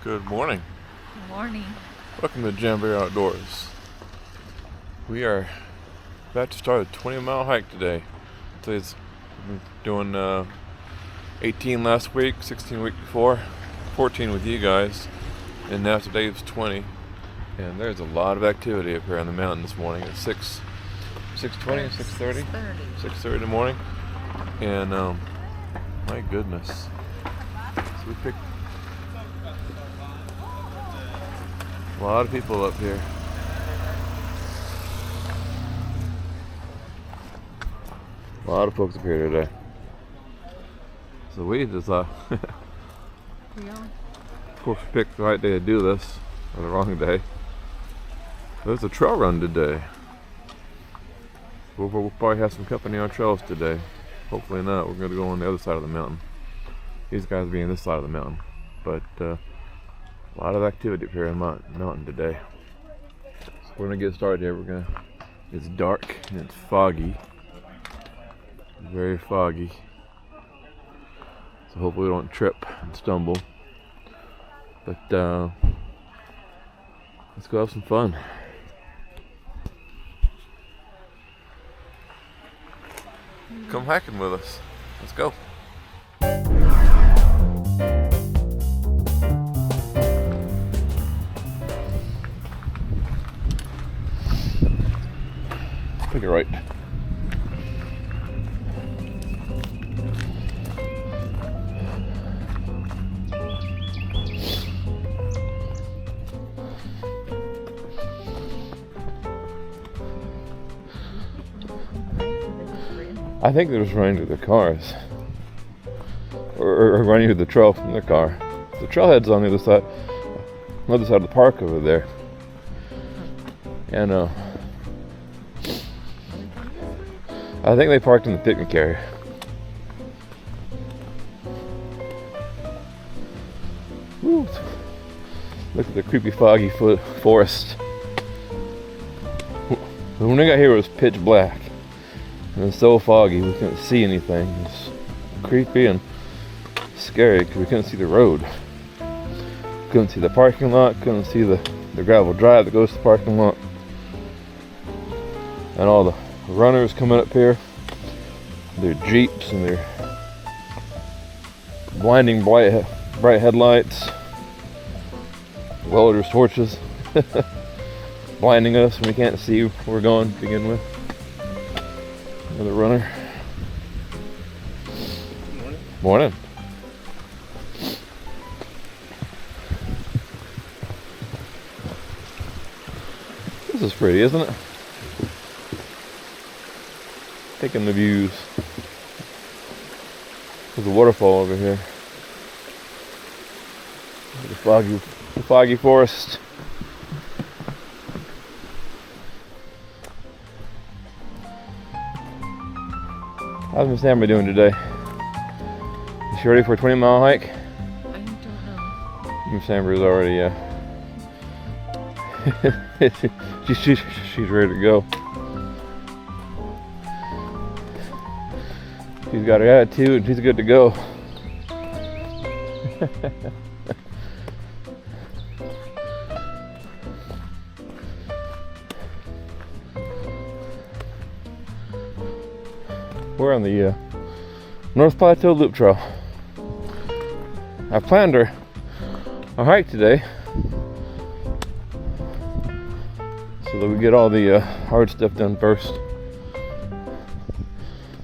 Good morning. Good morning. Welcome to Jamboree Outdoors. We are about to start a 20-mile hike today. Today's doing 18 last week, 16 week before, 14 with you guys, and now today is 20. And there's a lot of activity up here on the mountain this morning at 6:20, 6:30? 6:30 in the morning. And my goodness. So we picked a lot of people up here. A lot of folks up here today. So we just of course we picked the right day to do this, or the wrong day. There's a trail run today. We'll probably have some company on trails today. Hopefully not. We're going to go on the other side of the mountain. These guys will be on this side of the mountain. But a lot of activity up here in the mountain today. So we're going to get started here. It's dark and it's foggy. Very foggy. So hopefully we don't trip and stumble. But let's go have some fun. Come hiking with us. Let's go. Take it right. I think they're just running to their cars, or running to the trail from their car. The trailhead's on the other side of the park over there, and I think they parked in the picnic area. Woo. Look at the creepy foggy forest. When we got here, it was pitch black. And it's so foggy we couldn't see anything. It's creepy and scary because we couldn't see the road. Couldn't see the parking lot, couldn't see the gravel drive that goes to the parking lot. And all the runners coming up here, their Jeeps and their blinding bright headlights, welders' torches, blinding us when we can't see where we're going to begin with. Another runner. Morning. This is pretty, isn't it? Taking the views. There's a waterfall over here. The foggy forest. How's Miss Amber doing today? Is she ready for a 20-mile hike? I don't know. Miss Amber is already, she's ready to go. She's got her attitude and she's good to go. We're on the North Plateau Loop Trail. I planned our hike today so that we get all the hard stuff done first.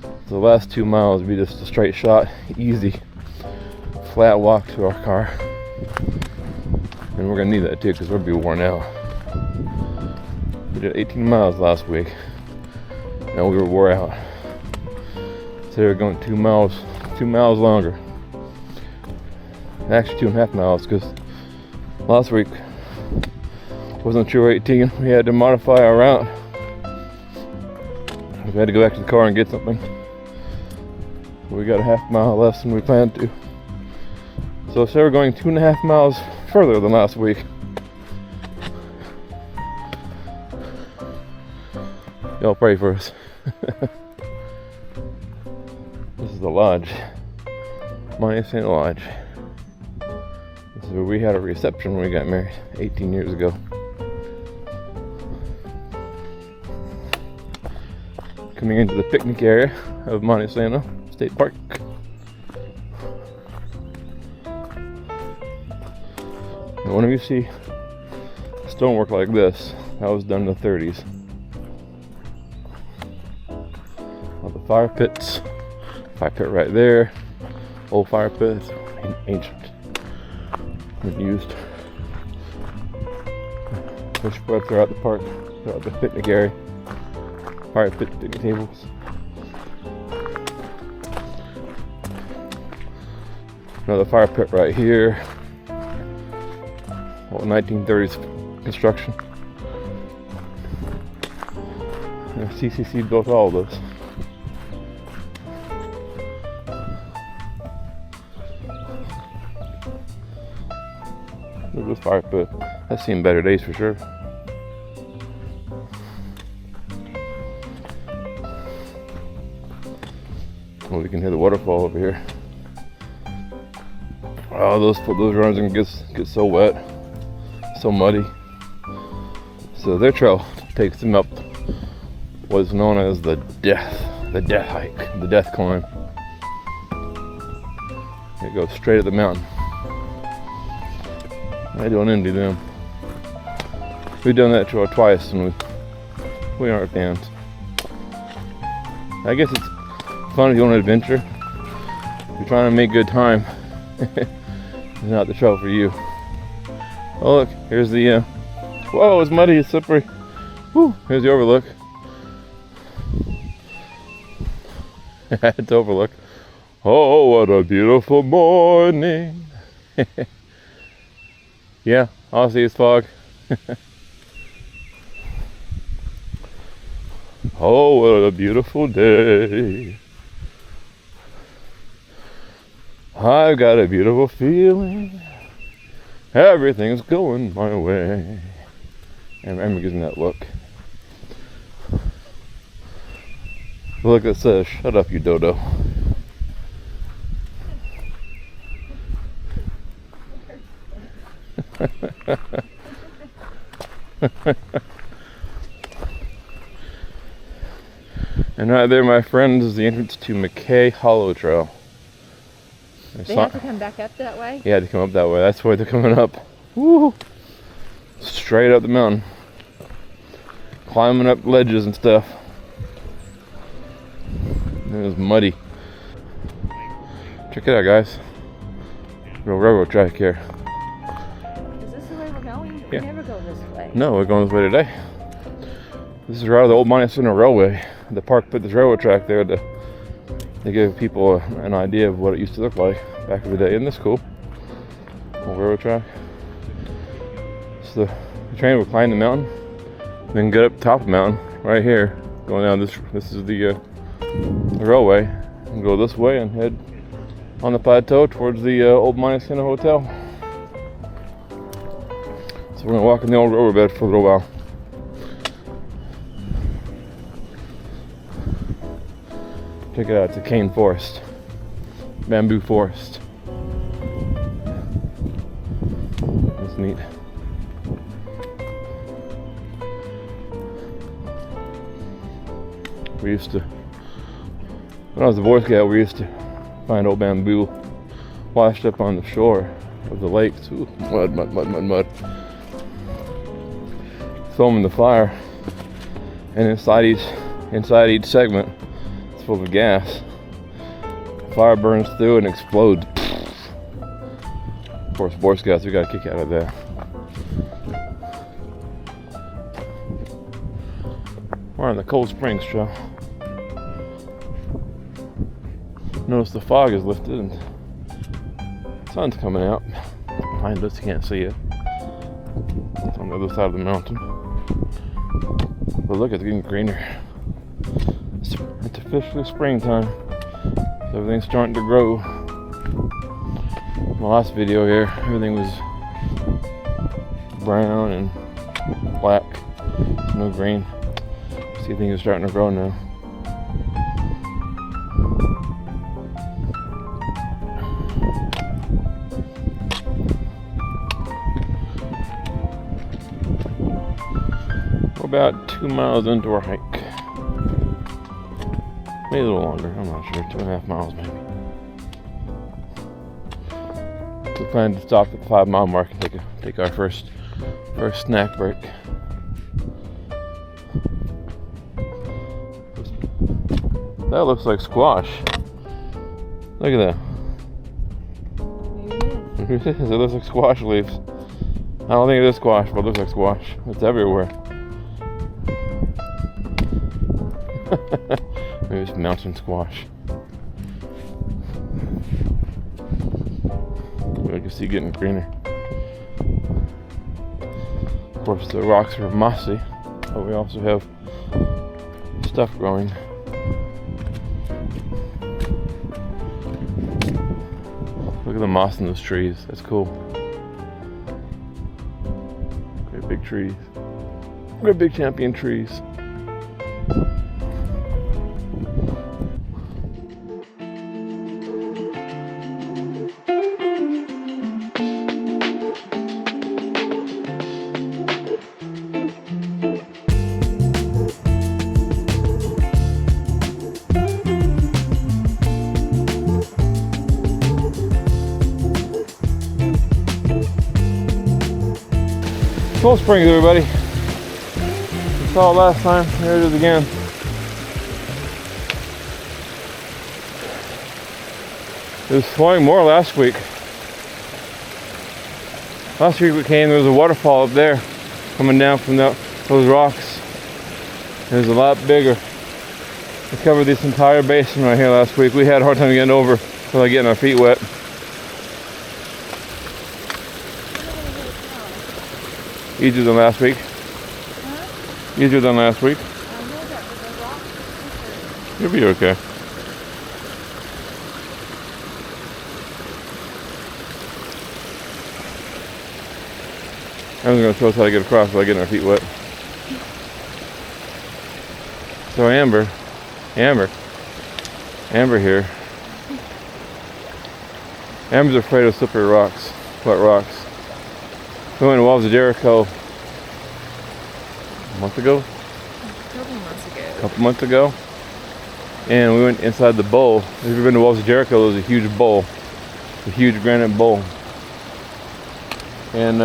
So the last 2 miles will be just a straight shot, easy, flat walk to our car. And we're gonna need that too because we'll be worn out. We did 18 miles last week and we were wore out. So we're going 2 miles longer. Actually 2.5 miles because last week wasn't true 18. We had to modify our route. We had to go back to the car and get something. We got a half mile less than we planned to. So we're going 2.5 miles further than last week. Y'all pray for us. This is the lodge. Monte Sano Lodge. This So we had a reception when we got married 18 years ago. Coming into the picnic area of Monte Sano State Park. And whenever you see stonework like this, that was done in the 30s. All the fire pits, fire pit right there, old fire pits, ancient, been used. They're spread throughout the park, throughout the picnic area. Fire pit picnic tables. Another fire pit right here. Old 1930s construction. And CCC built all of those. Look at this fire pit. That's seen better days for sure. Well, we can hear the waterfall over here. Oh, those runs can get so wet, so muddy. So their trail takes them up what's known as the death hike, the death climb. It goes straight at the mountain. I don't envy them. We've done that trail twice, and we aren't fans. I guess it's fun if you want an adventure. If you're trying to make good time, it's not the trail for you. Oh look, here's the, whoa, it's muddy, it's slippery. Whew, here's the overlook. It's overlook. Oh, what a beautiful morning. Yeah, all I see is fog. Oh, what a beautiful day. I've got a beautiful feeling. Everything's going my way. And Emma gives me that look. The look that says, shut up, you dodo. And right there, my friends, is the entrance to McKay Hollow Trail. They have to come back up that way? Yeah, they come up that way. That's why they're coming up. Woo! Straight up the mountain. Climbing up ledges and stuff. It was muddy. Check it out, guys. Real railroad track here. Is this the way we're going? Yeah. We never go this way. No, we're going this way today. This is right out of the old Monte Sano Railway. The park put this railroad track there to give people an idea of what it used to look like back in the day. Isn't this cool? Old railroad track. So the train will climb the mountain, then get up top of the mountain right here, going down this. This is the railway, and go this way and head on the plateau towards the old Monte Sano Hotel. So we're gonna walk in the old railroad bed for a little while. Check it out, it's a cane forest, bamboo forest. That's neat. We used to, when I was a Boy Scout, we used to find old bamboo washed up on the shore of the lakes. Ooh, mud. Throw them in the fire, and inside each segment, it's full of gas. Fire burns through and explodes. Of course, Boy Scouts, we got a kick out of that. We're on the Cold Springs Trail. Notice the fog is lifted and the sun's coming out. Behind us, you can't see it. It's on the other side of the mountain. But look, it's getting greener. It's officially springtime. So everything's starting to grow. My last video here, everything was brown and black. There's no green. See, things are starting to grow now. about 2 miles into our hike. Maybe a little longer, I'm not sure. 2.5 miles maybe. We plan to stop at the 5 mile mark and take our first snack break. That looks like squash. Look at that. Maybe it is. It looks like squash leaves. I don't think it is squash, but it looks like squash. It's everywhere. Maybe it's mountain squash. I can see getting greener. Of course, the rocks are mossy, but we also have stuff growing. Look at the moss in those trees. That's cool. Great big trees. Great big champion trees. Cold Springs, everybody. We saw it last time. Here it is again. It was flowing more last week. Last week we came, there was a waterfall up there coming down from those rocks. It was a lot bigger. We covered this entire basin right here last week. We had a hard time getting over without getting our feet wet. Easier than last week. Huh? Easier than last week. I know that with the rocks. You'll be okay. I'm going to show us how to get across without getting our feet wet. So Amber here. Amber's afraid of slippery rocks, wet rocks. We went to Walls of Jericho a month ago? A couple months ago. And we went inside the bowl. If you've ever been to Walls of Jericho, there's a huge bowl. A huge granite bowl. And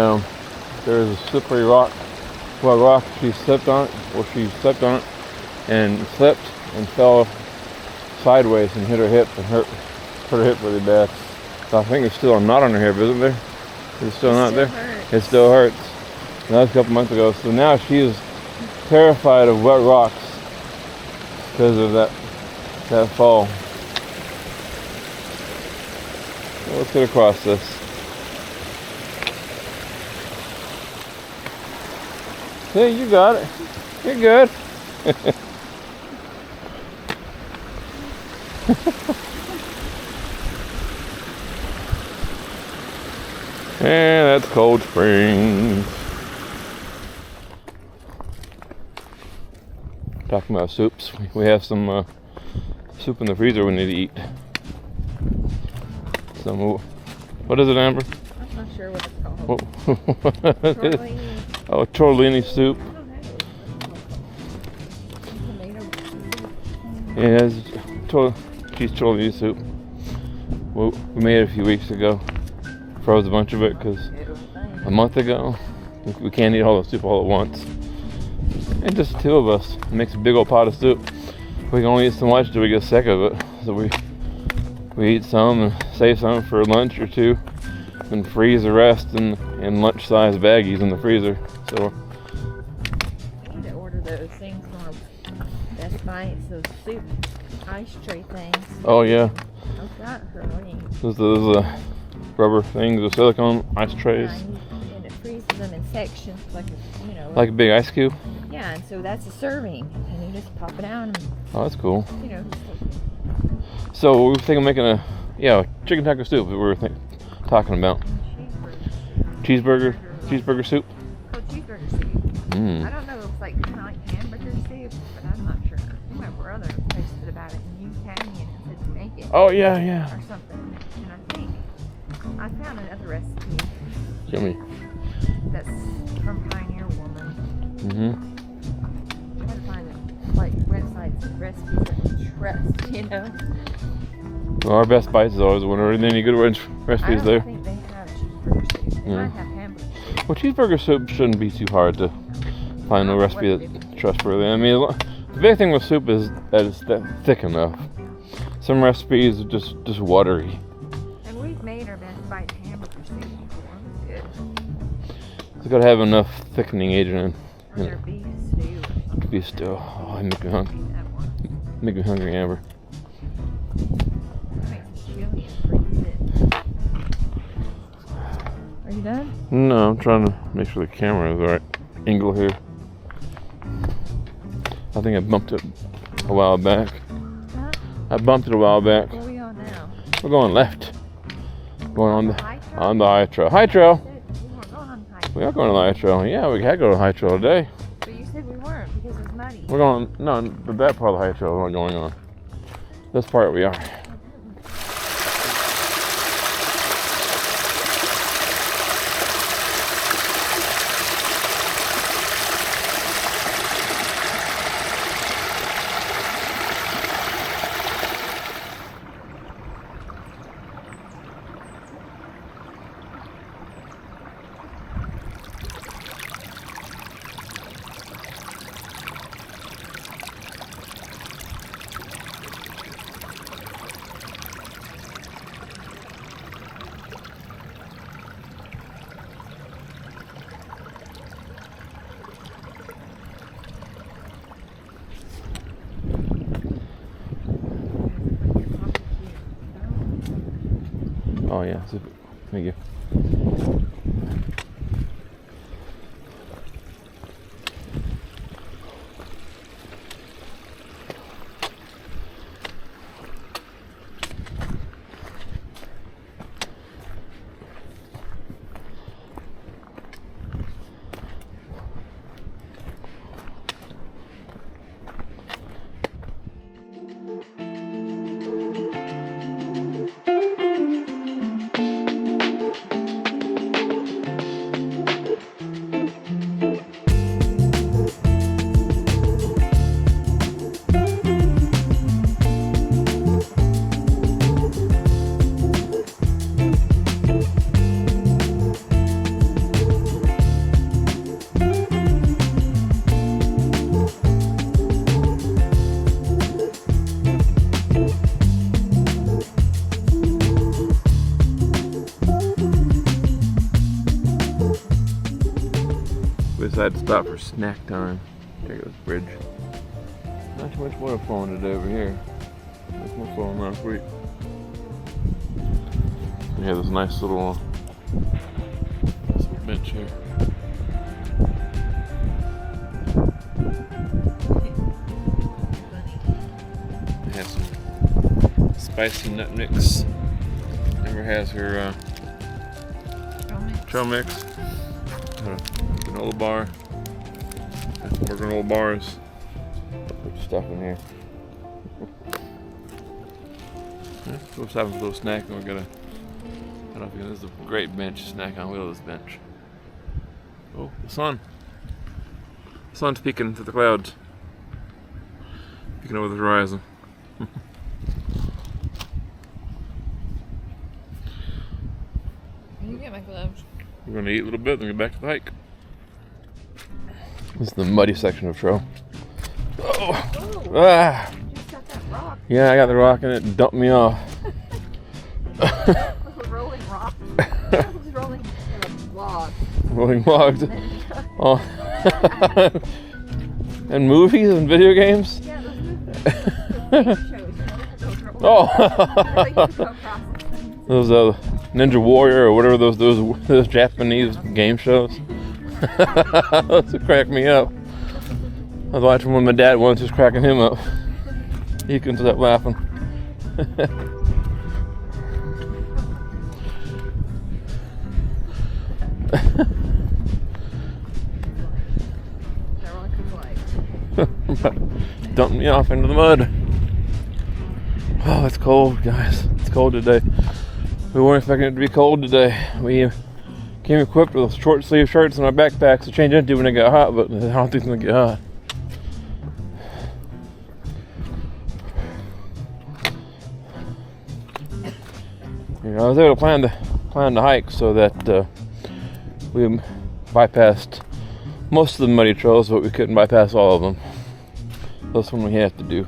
there's a slippery rock. Well, rock, she stepped on it and slipped and fell sideways and hit her hip and hurt her hip really bad. So I think there's still a knot on her hip, isn't there? Is it still not there? It still hurts. And that was a couple months ago. So now she is terrified of wet rocks because of that fall. So let's get across this. Hey, you got it. You're good. And that's Cold Springs. Talking about soups, we have some soup in the freezer we need to eat. Some, what is it, Amber? I'm not sure what it's called. Tortellini. Oh, tortellini soup. Yeah, it's cheese tortellini soup. Well, we made it a few weeks ago. Froze a bunch of it because a month ago we can't eat all the soup all at once. And just two of us. It makes a big old pot of soup. We can only eat so much till we get sick of it. So we eat some and save some for lunch or two and freeze the rest in lunch-sized baggies in the freezer. So I need to order those things from Best Buy. It's those soup ice tray things. Oh yeah. I've got her. Those rubber things with silicone ice trays. Yeah, and it freezes them in sections like a big ice cube. Yeah, and so that's a serving, and you just pop it out. And, oh, that's cool. So we were thinking of making a chicken taco soup that we were talking about. Cheeseburger soup. Oh, cheeseburger soup. I don't know. It's like kind of like hamburger soup, but I'm not sure. I think my brother posted about it in New Canyon and said to make it. Oh yeah. Or something. And I think I found another recipe. Yummy. That's from Pioneer Woman. websites and recipes that we trust, you know. Well, our best bites is always when there ain't any good recipes there. I don't think they have cheeseburger soup. They might have hamburger soup. Well, cheeseburger soup shouldn't be too hard to find a recipe that's trustworthy. I mean, the big thing with soup is that it's thick enough. Some recipes are just watery. And we've made our best bites hamburger soup before. It was good. It's got to have enough thickening agent Or their beef stew or something. Beef stew. Oh, I make me hungry. That one. Make me hungry, Amber. Makes the chili pretty good. Are you done? No, I'm trying to make sure the camera is the right angle here. I think I bumped it a while back. Huh? I bumped it a while back. Where are we on now? We're going left. Going on the high trail? on the high trail. High trail. We weren't going on the high trail. We are going to the high trail. Yeah, we had to go to the high trail today. But you said we weren't because it was muddy. We're going. No, that part of the high trail we're not going on. This part we are. Oh yeah, thank you. We decided to stop for snack time. There goes bridge. Not too much water flowing today over here. There's more flowing last week. We have this nice little bench here. It has some spicy nut mix. Amber has her trail mix. Granola bar. More granola bars. Put stuff in here. So we're having a little snack and we're gonna cut off again. This is a great bench snack on wheel of this bench. Oh, the sun. The sun's peeking through the clouds. Peeking over the horizon. You get my gloves. We're gonna eat a little bit and then get back to the hike. This is the muddy section of trail. Oh! Ah! You just got that rock. Yeah, I got the rock and it dumped me off. It was a rolling rock. It was rolling in a log. Rolling logs. Oh. And movies and video games? Yeah, those movies. Those game shows, you know, those rolling. Oh! They used to go across the things. Those Ninja Warrior or whatever those Japanese game shows. Those would crack me up. I was watching one with my dad once, just cracking him up. He couldn't stop laughing. Dumped me off into the mud. Oh, it's cold, guys. It's cold today. We weren't expecting it to be cold today. We came equipped with short sleeve shirts and our backpacks to change into when it got hot, but I don't think it's gonna get hot. I was able to plan the hike so that we bypassed most of the muddy trails, but we couldn't bypass all of them. That's one we have to do.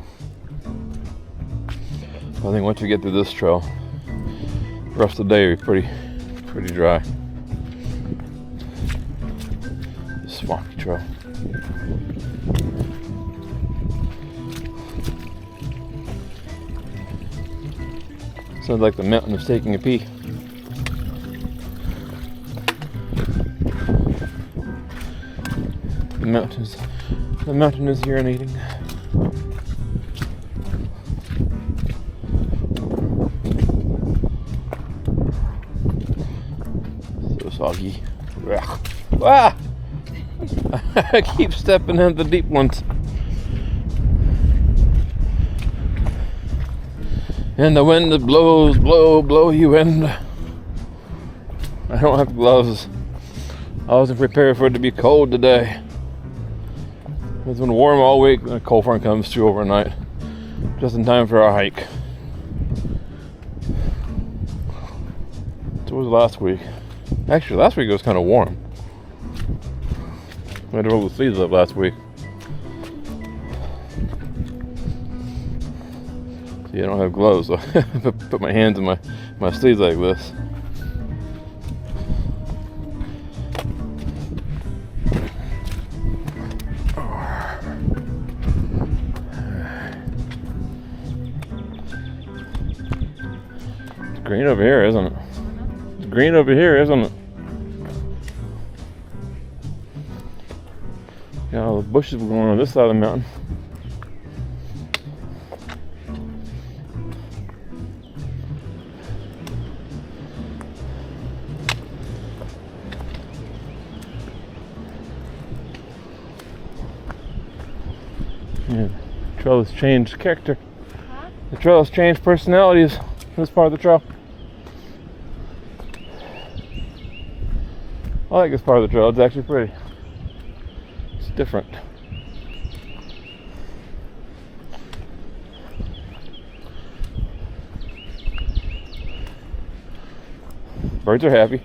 I think once we get through this trail, the rest of the day will be pretty dry. Swampy trail. Sounds like the mountain is taking a pee. The mountain is urinating. So soggy. Ah! I keep stepping into the deep ones. And the wind that blows, blow you wind. I don't have gloves. I wasn't prepared for it to be cold today. It's been warm all week, and a cold front comes through overnight. Just in time for our hike. So it was last week. Actually, last week it was kind of warm. I had to roll the sleeves up last week. See, I don't have gloves, so I put my hands in my sleeves like this. It's green over here, isn't it? It's green over here, isn't it? Yeah, all the bushes were going on this side of the mountain. Yeah, the trail has changed character. Huh? The trail has changed personalities in this part of the trail. I like this part of the trail. It's actually pretty. It's different. Birds are happy.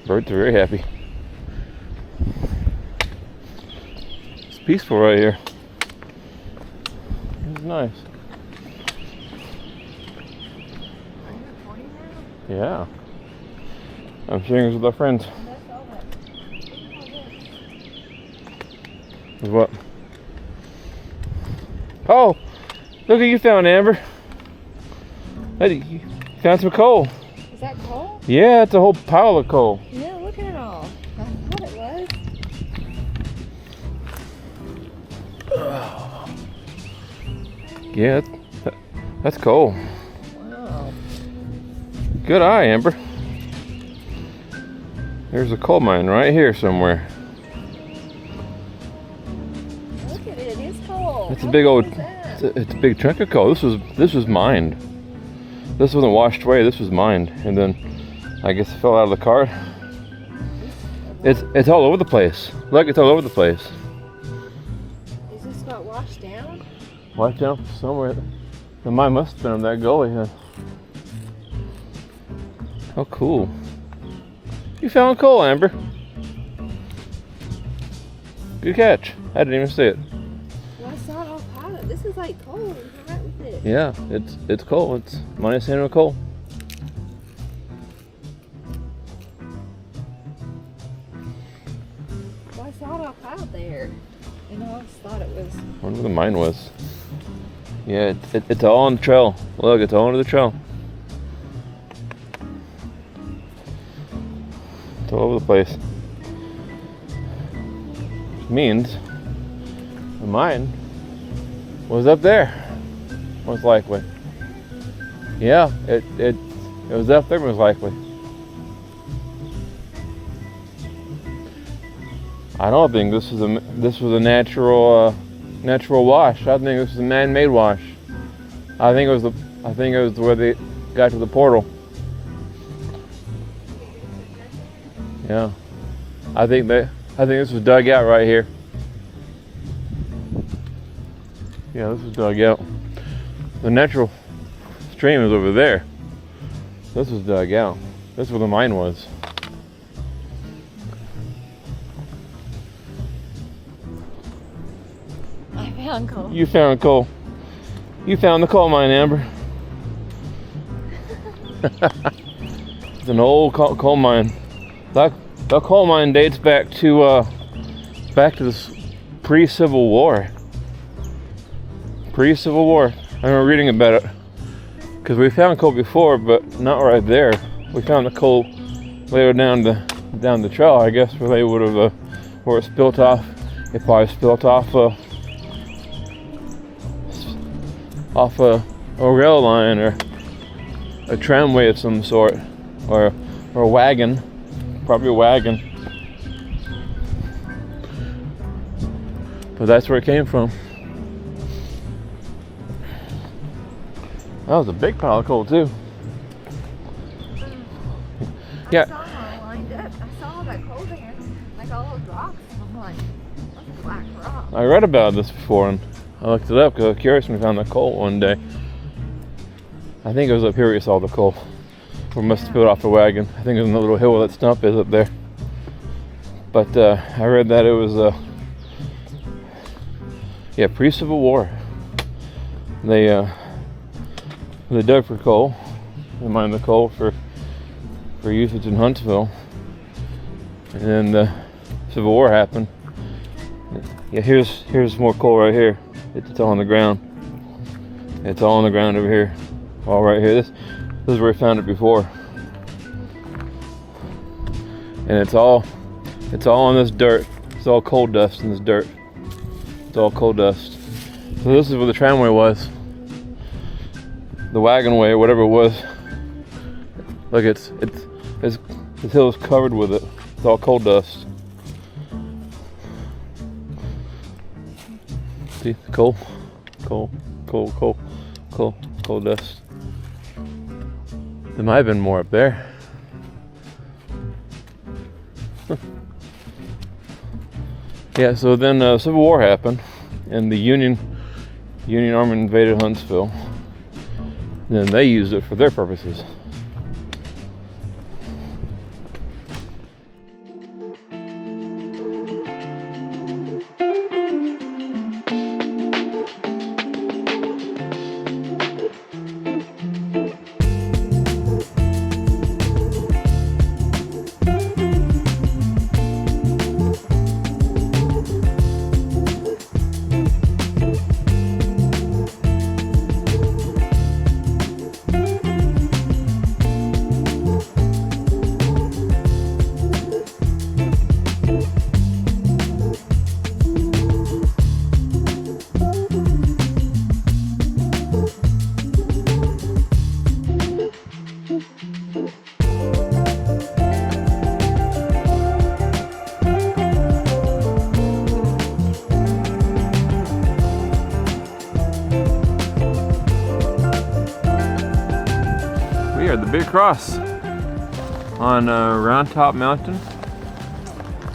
Birds are very happy. It's peaceful right here. It's nice. Are you recording now? Yeah. I'm sharing this with our friends. That's all that. With what? Oh! Look what you found, Amber. Hey, you found some coal. Is that coal? Yeah, it's a whole pile of coal. Yeah, look at it all. I thought it was. Yeah, that's coal. Wow. Good eye, Amber. There's a coal mine right here somewhere. Look at it. It's coal. It's a big old. What is that? It's a big chunk of coal. This was mined. This wasn't washed away. This was mined, and then I guess it fell out of the car. It's all over the place. Look, it's all over the place. Is this got washed down? Washed down from somewhere. The mine must have been on that gully. Huh? How cool! You found coal, Amber. Good catch. I didn't even see it. Well, I saw it all piled. This is like coal. What's right with it? Yeah, it's coal. It's Monte Sano coal. Well, I saw it all piled there. And I always thought it was. I wonder where the mine was. Yeah, it's all on the trail. Look, it's all under the trail. It's all over the place. Which means the mine was up there, most likely. Yeah, it was up there most likely. I don't think this was a natural wash. I think this was a man-made wash. I think it was where they got to the portal. Yeah. I think this was dug out right here. Yeah, this was dug out. The natural stream is over there. This was dug out. This is where the mine was. I found coal. You found coal. You found the coal mine, Amber. It's an old coal mine. That coal mine dates back to this pre-Civil War. Pre-Civil War. I remember reading about it because we found coal before, but not right there. We found the coal later down the trail, I guess, where they would have where it spilt off. It probably spilt off a rail line or a tramway of some sort, or a wagon, probably a wagon. But that's where it came from. That was a big pile of coal too. Yeah. I saw them all lined up. I saw that coal there, like all those rocks. I'm like, that's a black rock. I read about this before and I looked it up because I was curious when we found the coal one day. I think it was up here we saw the coal. We must have spilled off the wagon. I think there's another little hill where that stump is up there. But I read that it was pre-Civil War. They dug for coal. They mined the coal for usage in Huntsville. And then the Civil War happened. Yeah, here's more coal right here. It's all on the ground. It's all on the ground over here. All right here. This is where we found it before. And it's all on this dirt. It's all coal dust in this dirt. It's all coal dust. So this is where the tramway was. The wagon way, whatever it was. Look, this hill is covered with it. It's all coal dust. See, coal dust. There might have been more up there. Yeah, so then Civil War happened, and the Union Army invaded Huntsville. And then they used it for their purposes. The big cross on Round Top Mountain,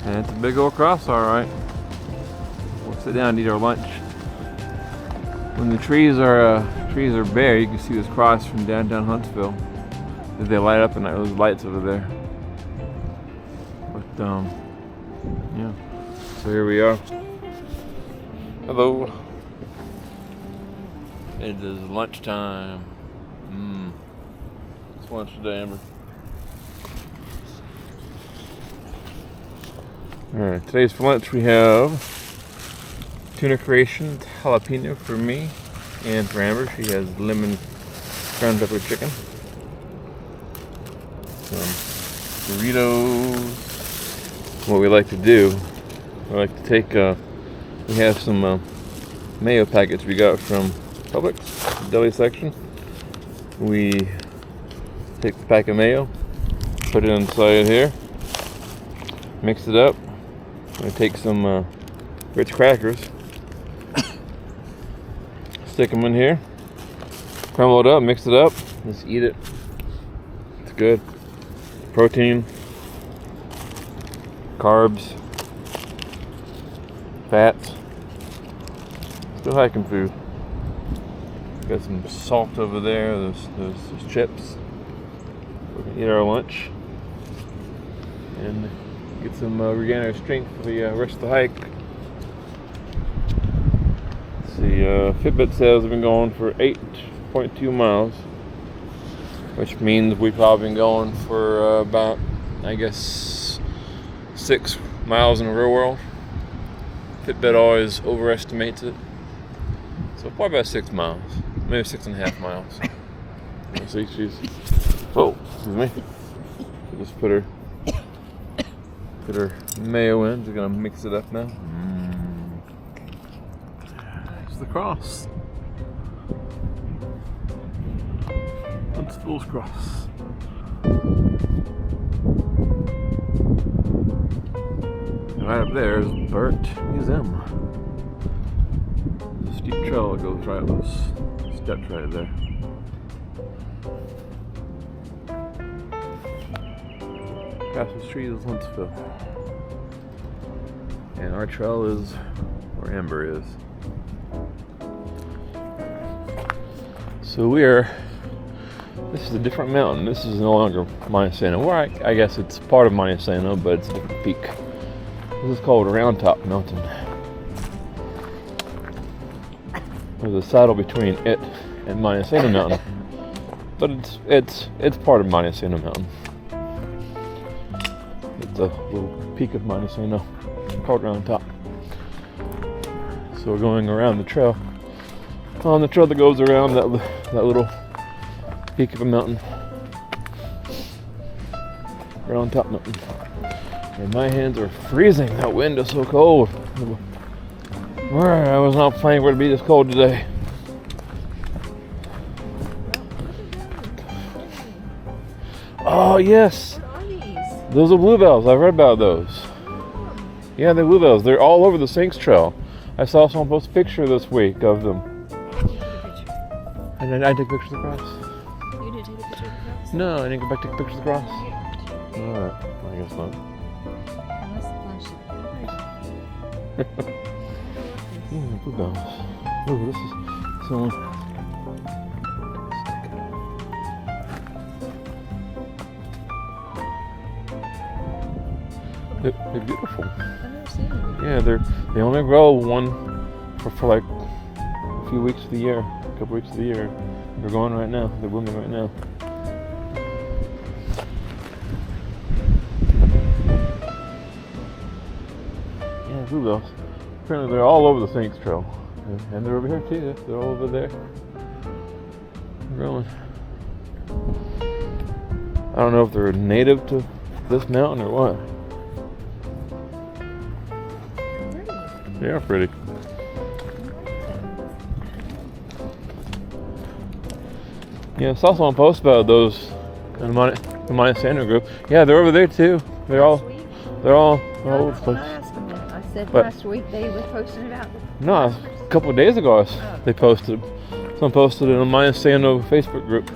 and it's a big old cross, all right. We'll sit down and eat our lunch. When the trees are bare, you can see this cross from downtown Huntsville. They light up at night. Those lights over there. But yeah. So here we are. Hello. It is lunchtime. Lunch today, Amber. Alright, today's for lunch we have tuna creation with jalapeno for me and for Amber. She has lemon brown pepper chicken. Some Doritos. What we like to do, we like to take, we have some mayo packets we got from Publix, deli section. We take the pack of mayo, put it inside here, mix it up, I take some Ritz crackers, stick them in here, crumble it up, mix it up, just eat it. It's good. Protein, carbs, fats. Still hiking food. Got some salt over there. Those chips. We can eat our lunch and get some regain our strength for the rest of the hike. Let's see, Fitbit says we've been going for 8.2 miles, which means we've probably been going for about, I guess, 6 miles in the real world. Fitbit always overestimates it. So probably about 6 miles, maybe 6.5 miles. Let's see, she's, oh, excuse me. Just put her mayo in. We're gonna mix it up now. There's the cross. Huntsville's cross. And right up there is Burt Museum. There's a steep trail that goes right up those steps right there. Across the street is Huntsville. And our trail is where Amber is. So this is a different mountain. This is no longer Monte Sano. Well, I guess it's part of Monte Sano, but it's a different peak. This is called Round Top Mountain. There's a saddle between it and Monte Sano Mountain. But it's part of Monte Sano Mountain. It's a little peak of Monte Sano called Round Top. So we're going around the trail. On the trail that goes around that little peak of a mountain. Round Top Mountain. And my hands are freezing. That wind is so cold. I was not planning for it to be this cold today. Oh yes. What are these? Those are bluebells. I've read about those. Yeah, they're bluebells. They're all over the Sinks Trail. I saw someone post a picture this week of them. And I took pictures of the cross. You did take a picture of the cross? No, I didn't go back to take pictures of the cross. Alright, I guess not. Bluebells. Oh, this is so. They're beautiful. I've never seen them. Yeah, they only grow one for like a few weeks of the year, a couple weeks of the year. They're going right now. They're blooming right now. Yeah, bluebells. Apparently they're all over the Sinks Trail. And they're over here too. They're all over there. They're growing. I don't know if they're native to this mountain or what. They are pretty. Yeah, I saw someone post about those in the Monte Sano group. Yeah, they're over there too. They're all over the place. I said But- last week they were posting about them. No, a couple of days ago they posted. Someone posted it in the Monte Sano Facebook group.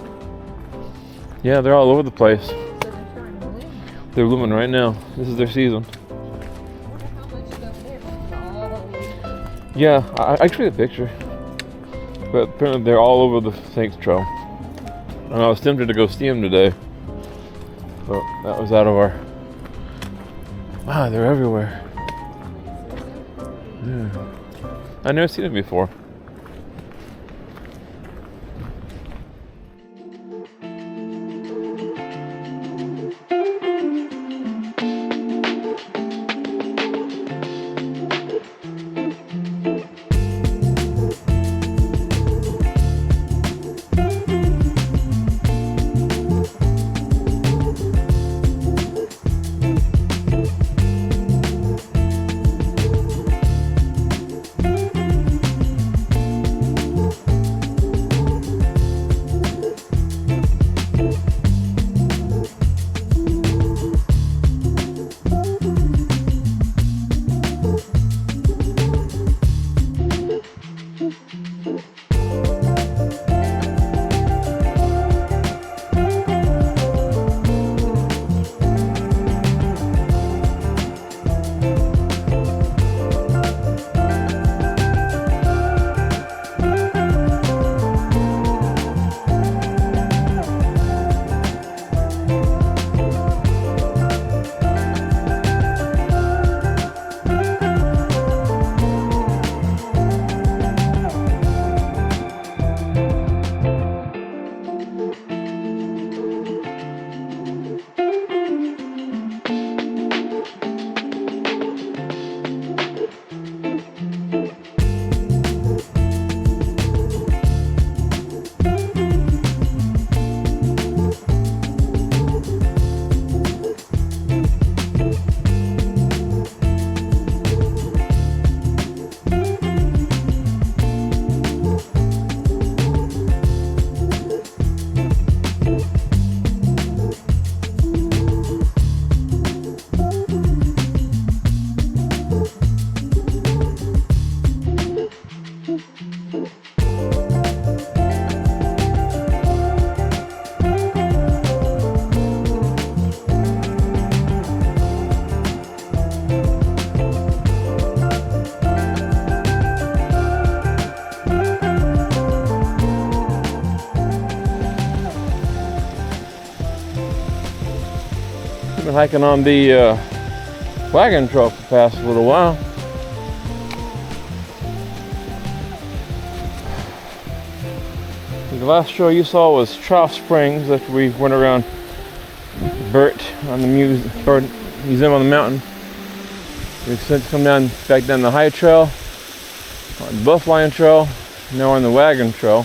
Yeah, they're all over the place. So they're starting to bloom now. They're blooming right now. This is their season. I wonder how much is over there. All the way. Yeah, I took a picture. But apparently they're all over the Sinks Trail. And I was tempted to go see them today. But that was out of our... Wow, they're everywhere. Yeah. I've never seen them before. been hiking on the wagon trail for the past little while. The last trail you saw was Trough Springs after we went around Burt on the museum on the mountain. We've since come back down the high trail, on the Buff Line Trail, now on the wagon trail.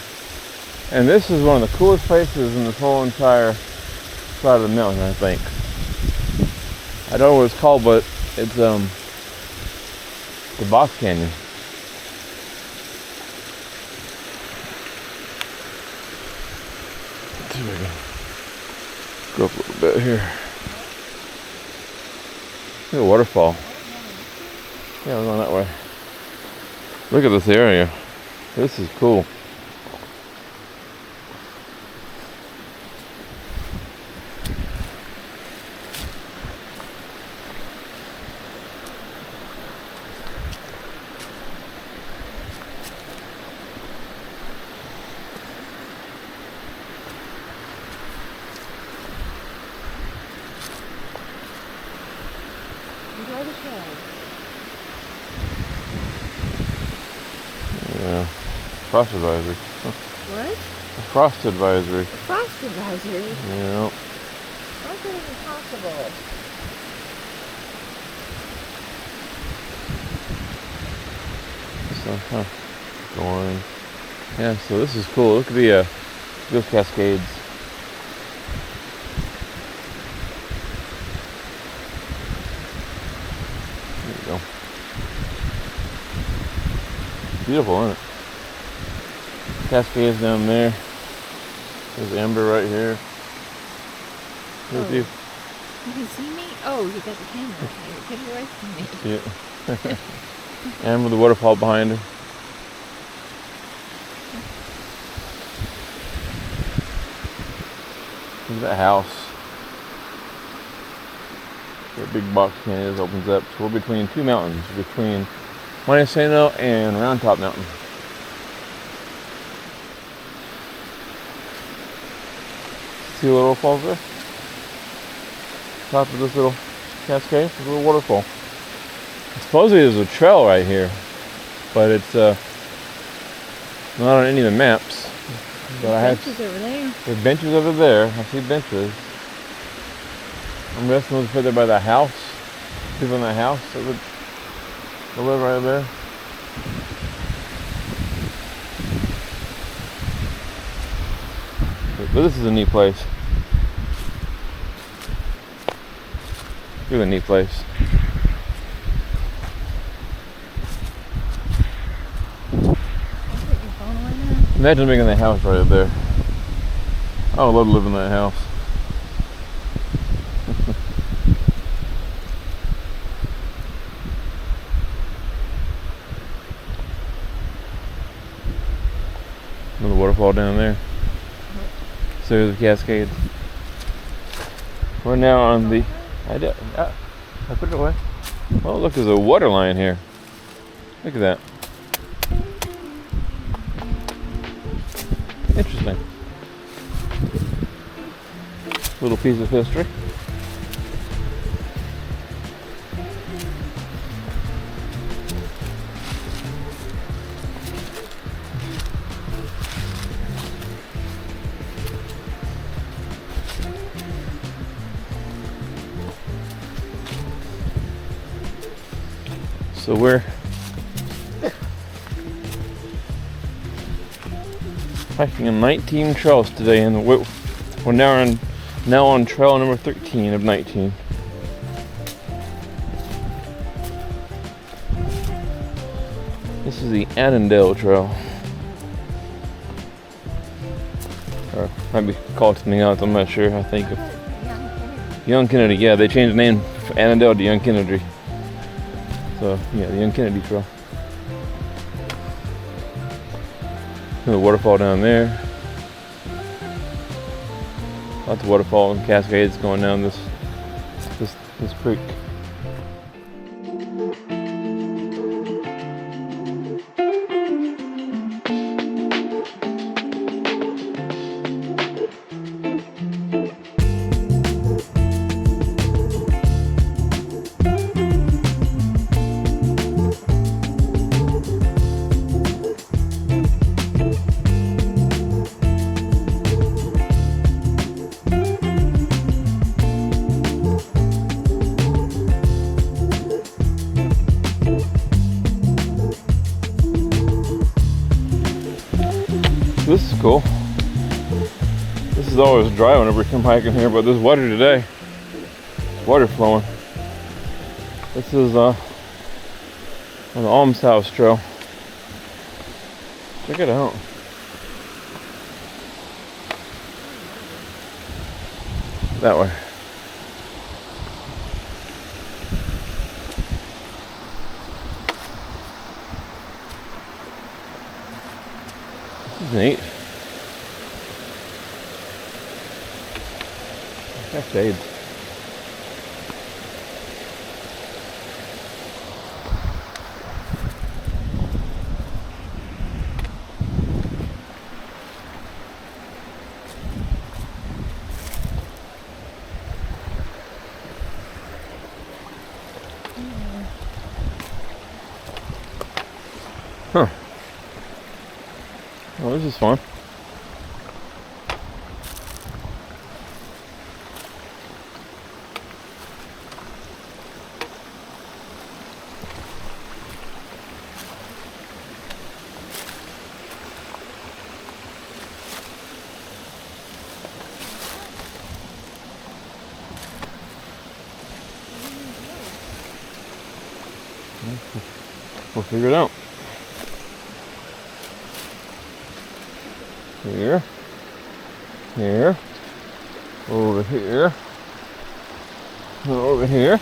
And this is one of the coolest places in this whole entire side of the mountain, I think. I don't know what it's called, but it's the Box Canyon. Let's see if I can go up a little bit here. Look at the waterfall. Yeah, we're going that way. Look at this area. This is cool. Yeah. Frost advisory. What? A frost advisory. Frost advisory? Yeah. How's that even possible? So, going. Yeah, so this is cool. Look at the those cascades. There you go. Beautiful, isn't it? Cascades down there. There's Amber right here. There's you. You can see me? Oh, you got the camera. Okay, get away from me. Yeah. Amber, the waterfall behind her. Look at that house. That big box canyon opens up. So we're between two mountains, between Monte Sano and Round Top Mountain. See the little falls there? Top of this little cascade, a little waterfall. Supposedly there's a trail right here, but it's not on any of the maps. But I have benches over there. There's benches over there. I see benches. I'm guessing those further by the house. People in the house that would live right there. But this is a neat place. Really neat place. Imagine being in that house right there. I would love to live in that house. Another waterfall down there. So there's the cascades. We're now on the... I put it away. Oh, look, there's a water line here. Look at that. Interesting. Little piece of history. So we're hiking in 19 trails today, and we're now on trail number 13 of 19. This is the Annandale Trail. Or might be called something else, I'm not sure. I think Young Kennedy. Yeah, they changed the name from Annandale to Young Kennedy. So yeah, the Young Kennedy Trail. The waterfall down there. Lots of waterfall and cascades going down this creek. This is cool. This is always dry whenever we come hiking here, but there's water today. Water flowing. This is on the Almshouse Trail. Check it out. That way. This is neat. Cascades. Huh. Oh, this is fun. We'll figure it out. Here, here, over here, over here,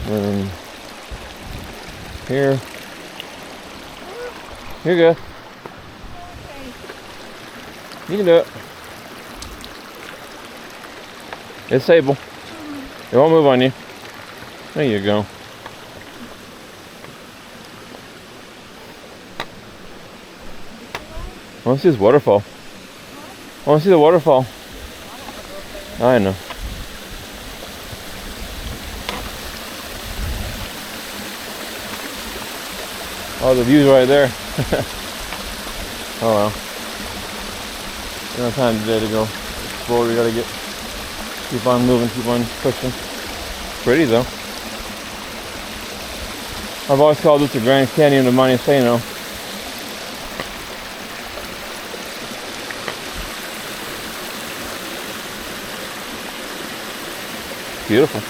and here. You're good. You can do it. It's stable. It won't move on you. There you go. I want to see this waterfall. I want to see the waterfall. I know. Oh, the view's right there. Oh well. We don't have time today to go explore. We gotta keep on moving, keep on pushing. Pretty though. I've always called this the Grand Canyon of Monte Sano. Beautiful.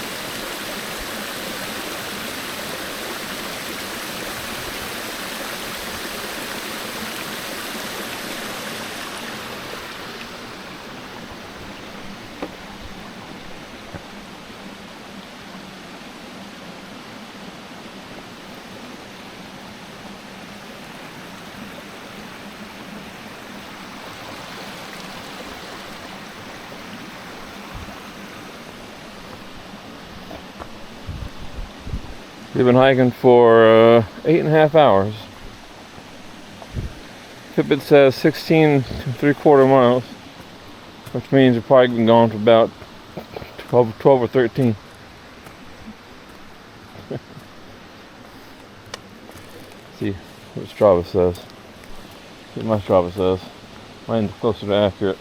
We've been hiking for 8.5 hours. Fitbit says 16 3/4 miles, which means we've probably been gone for about 12 or 13. See what Strava says. See what my Strava says. Mine's closer to accurate.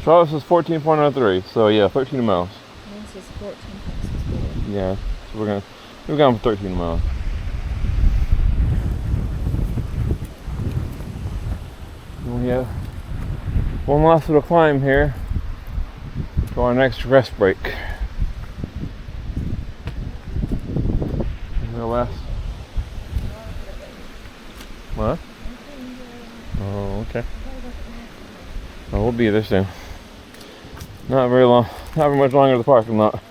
Strava says 14.03, so yeah, 13 miles. Mine says 14.64. Yeah, so we're going for 13 miles. We have one last little climb here for our next rest break. The last. What? Oh, okay. Oh, we'll be there soon. Not very long. Not very much longer to the parking lot.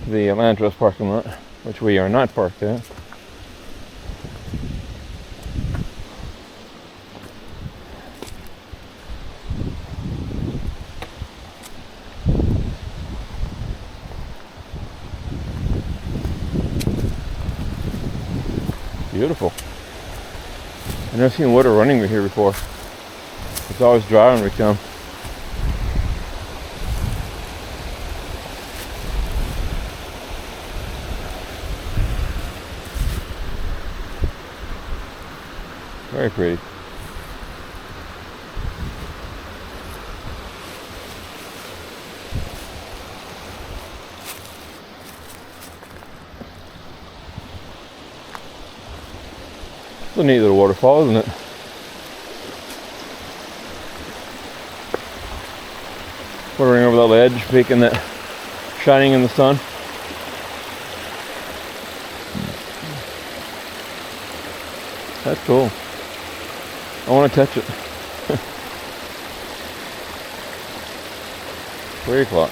The Atlantis parking lot, which we are not parked at. Beautiful. I've never seen water running here before. It's always dry when we come. Very pretty. a neat little waterfall, isn't it? Watering over that ledge, making that shining in the sun. That's cool. I want to touch it. 3 o'clock.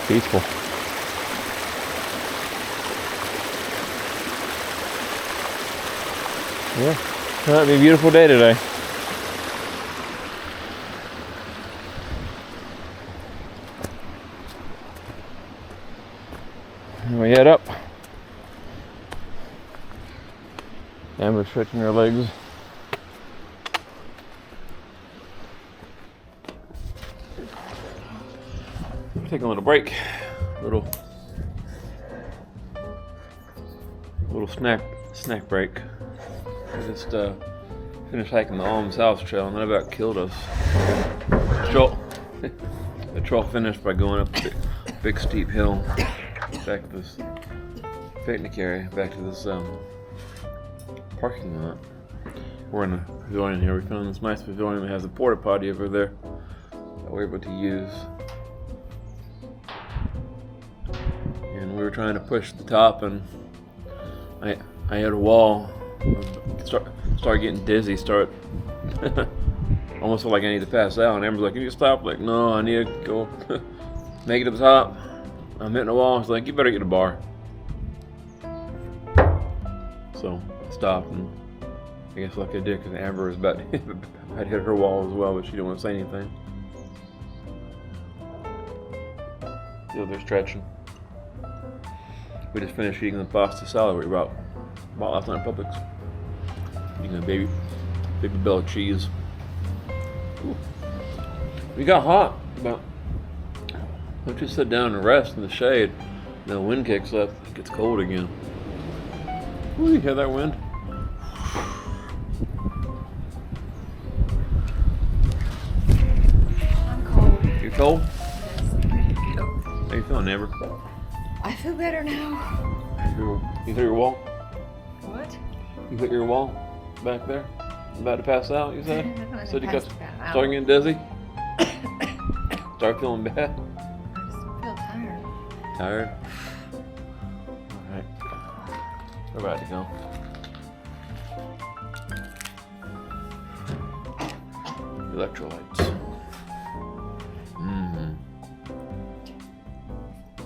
Peaceful. Yeah, that'd be a beautiful day today. And we head up. Amber's stretching her legs. Take a little break. Little snack break. We just finished hiking the Alms House Trail and that about killed us. The trail finished by going up the big steep hill back to this picnic area, back to this parking lot. We're in a pavilion here. We found this nice pavilion that has a porta potty over there that we're able to use. And we were trying to push the top, and I hit a wall. Start getting dizzy. Almost felt like I need to pass out. And Amber's like, "Can you stop?" Like, no, I need to go make it to the top. I'm hitting a wall. She's like, "You better get a bar." So I stopped, and I guess like I did, because Amber was about to hit her wall as well, but she didn't want to say anything. Still, they're stretching. We just finished eating the pasta salad we bought last night at Publix. Eating a baby Bella cheese. Ooh. We got hot, but let's just sit down and rest in the shade. Then the wind kicks up, it gets cold again. Ooh, you hear that wind? I'm cold. You cold? Yes, I'm ready to go. How you feeling, Amber? I feel better now. You hit your wall? What? You hit your wall back there? About to pass out, you said? I So you got passed out. start getting dizzy? Start feeling bad? I just feel tired. Tired? Alright. We're about to go. Electrolytes.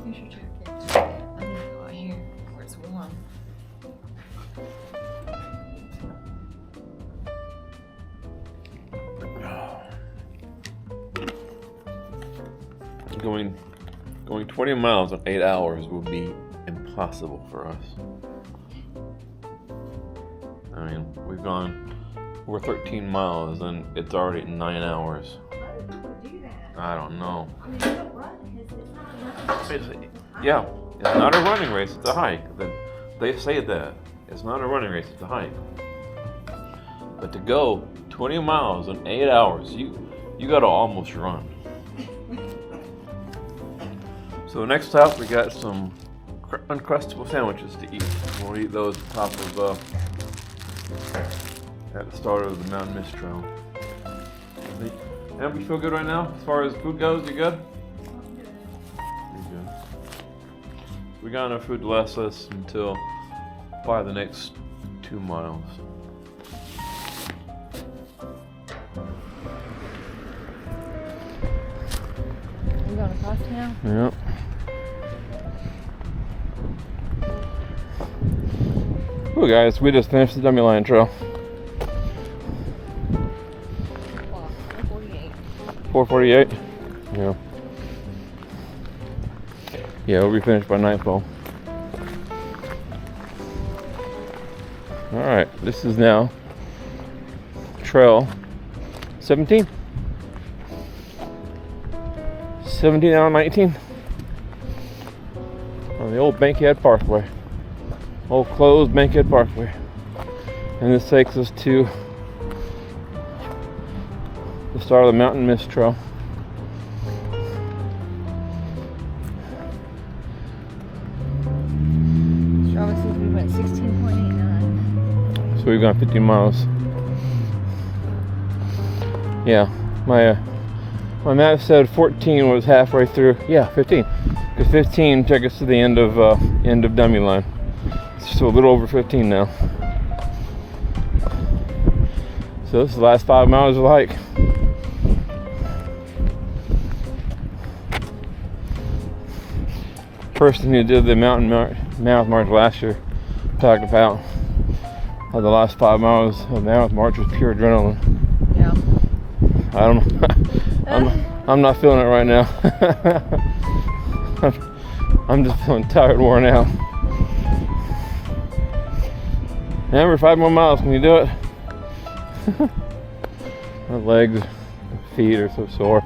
You should check it. I'm gonna go out here where it's warm. Going 20 miles in 8 hours would be impossible for us. I mean, we're 13 miles and it's already 9 hours. How do people do that? I don't know. I mean, they don't run because it's not a running. Yeah, it's not a running race, it's a hike. They say that. It's not a running race, it's a hike. But to go 20 miles in 8 hours, you gotta almost run. So next stop, we got some Uncrustable sandwiches to eat. We'll eat those at the top of, at the start of the Mountain Mist Trail. Amber, you feel good right now? As far as food goes, you good? You're good. We got enough food to last us until probably the next 2 miles. You going across town? Yep. Well, guys, we just finished the Dummy Line Trail. 4:48. Yeah. Yeah, we'll be finished by nightfall. Alright, this is now Trail 17. 17 out of 19. On the old Bankhead Parkway. Old closed Bankhead Parkway. And this takes us to the start of the Mountain Mist Trail. Strava says we went 16.89. So we've gone 15 miles. Yeah, my map said 14 was halfway through. Yeah, 15. Because 15 took us to the end of dummy line. So a little over 15 now. So this is the last 5 miles of the hike. Person who did the Mammoth March last year talked about how the last 5 miles of Mammoth March was pure adrenaline. Yeah. I don't know. I'm not feeling it right now. I'm just feeling tired, worn out. Amber, 5 more miles. Can you do it? My legs, feet are so sore.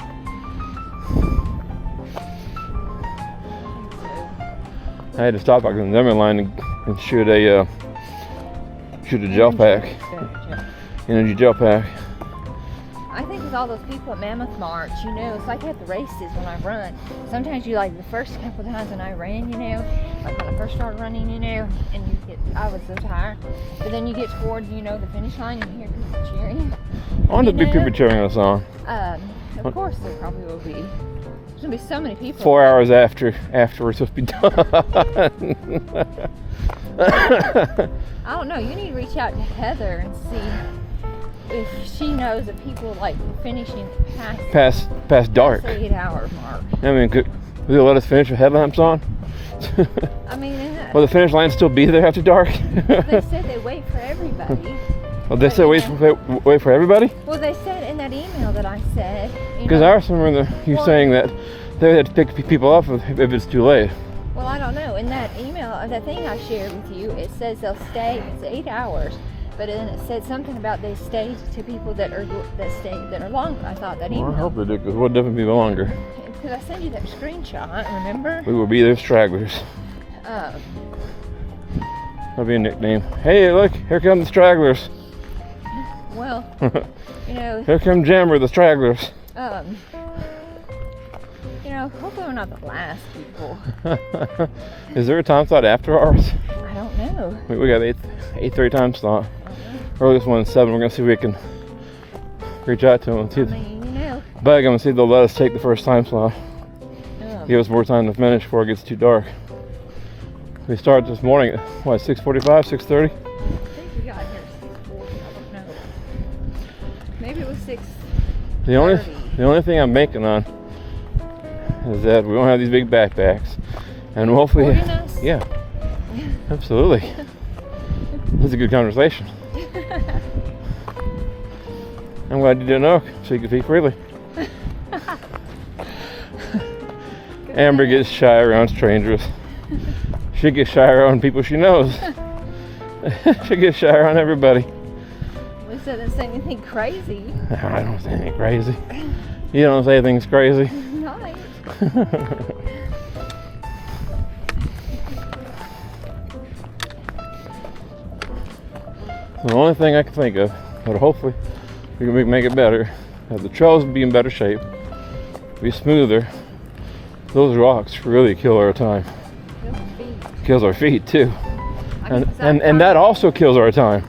I had to stop back in the dummy line and shoot a gel pack, energy gel pack. I think with all those people at Mammoth March, you know, it's like at the races when I run. Sometimes you like the first couple of times when I ran, you know, like when I first started running, you know, and I was so tired. But then you get toward, you know, the finish line and you hear people cheering. I want to be people cheering us on. Of course there probably will be. There's gonna be so many people. 4 hours after we're supposed to be done. I don't know. You need to reach out to Heather and see if she knows of people like finishing past dark. the 8-hour mark. I mean, could they let us finish with headlamps on? I mean, will the finish line still be there after dark? they said they wait for everybody. Well, they said wait for everybody? Well, they said in that email that I said. Because I also remember you saying that they had to pick people up if it's too late. Well, I don't know. In that email, that thing I shared with you, it says they'll stay. It's 8 hours, but then it said something about they stay to people that are longer. I thought that email. Well, I hope they do, because we'll definitely be longer. Because I sent you that screenshot. Remember? We will be their stragglers. That'll be a nickname. Hey, look! Here come the stragglers. Well, you know. Here come Jammer, the stragglers. You know, hopefully we're not the last people. Is there a time slot after ours? I don't know. We got 8:30 time slot. Earliest one's 7. We're gonna see if we can reach out to them and see. I mean, you know. Bug them and see if they'll let us take the first time slot. Give us more time to finish before it gets too dark. We started this morning at what, 6:45, 6:30? I think we got here at 6:40. I don't know. Maybe it was 6. The only thing I'm banking on is that we won't have these big backpacks, and hopefully, yeah, absolutely. This is a good conversation. I'm glad you didn't know, so you could speak freely. Amber gets shy around strangers. She gets shy around people she knows. She gets shy around everybody. At least I didn't say anything crazy. I don't say anything crazy. You don't say things crazy. Nice. The only thing I can think of, but hopefully we can make it better, that the trails will be in better shape, be smoother. Those rocks really kill our time. Kills our feet too. And that also kills our time.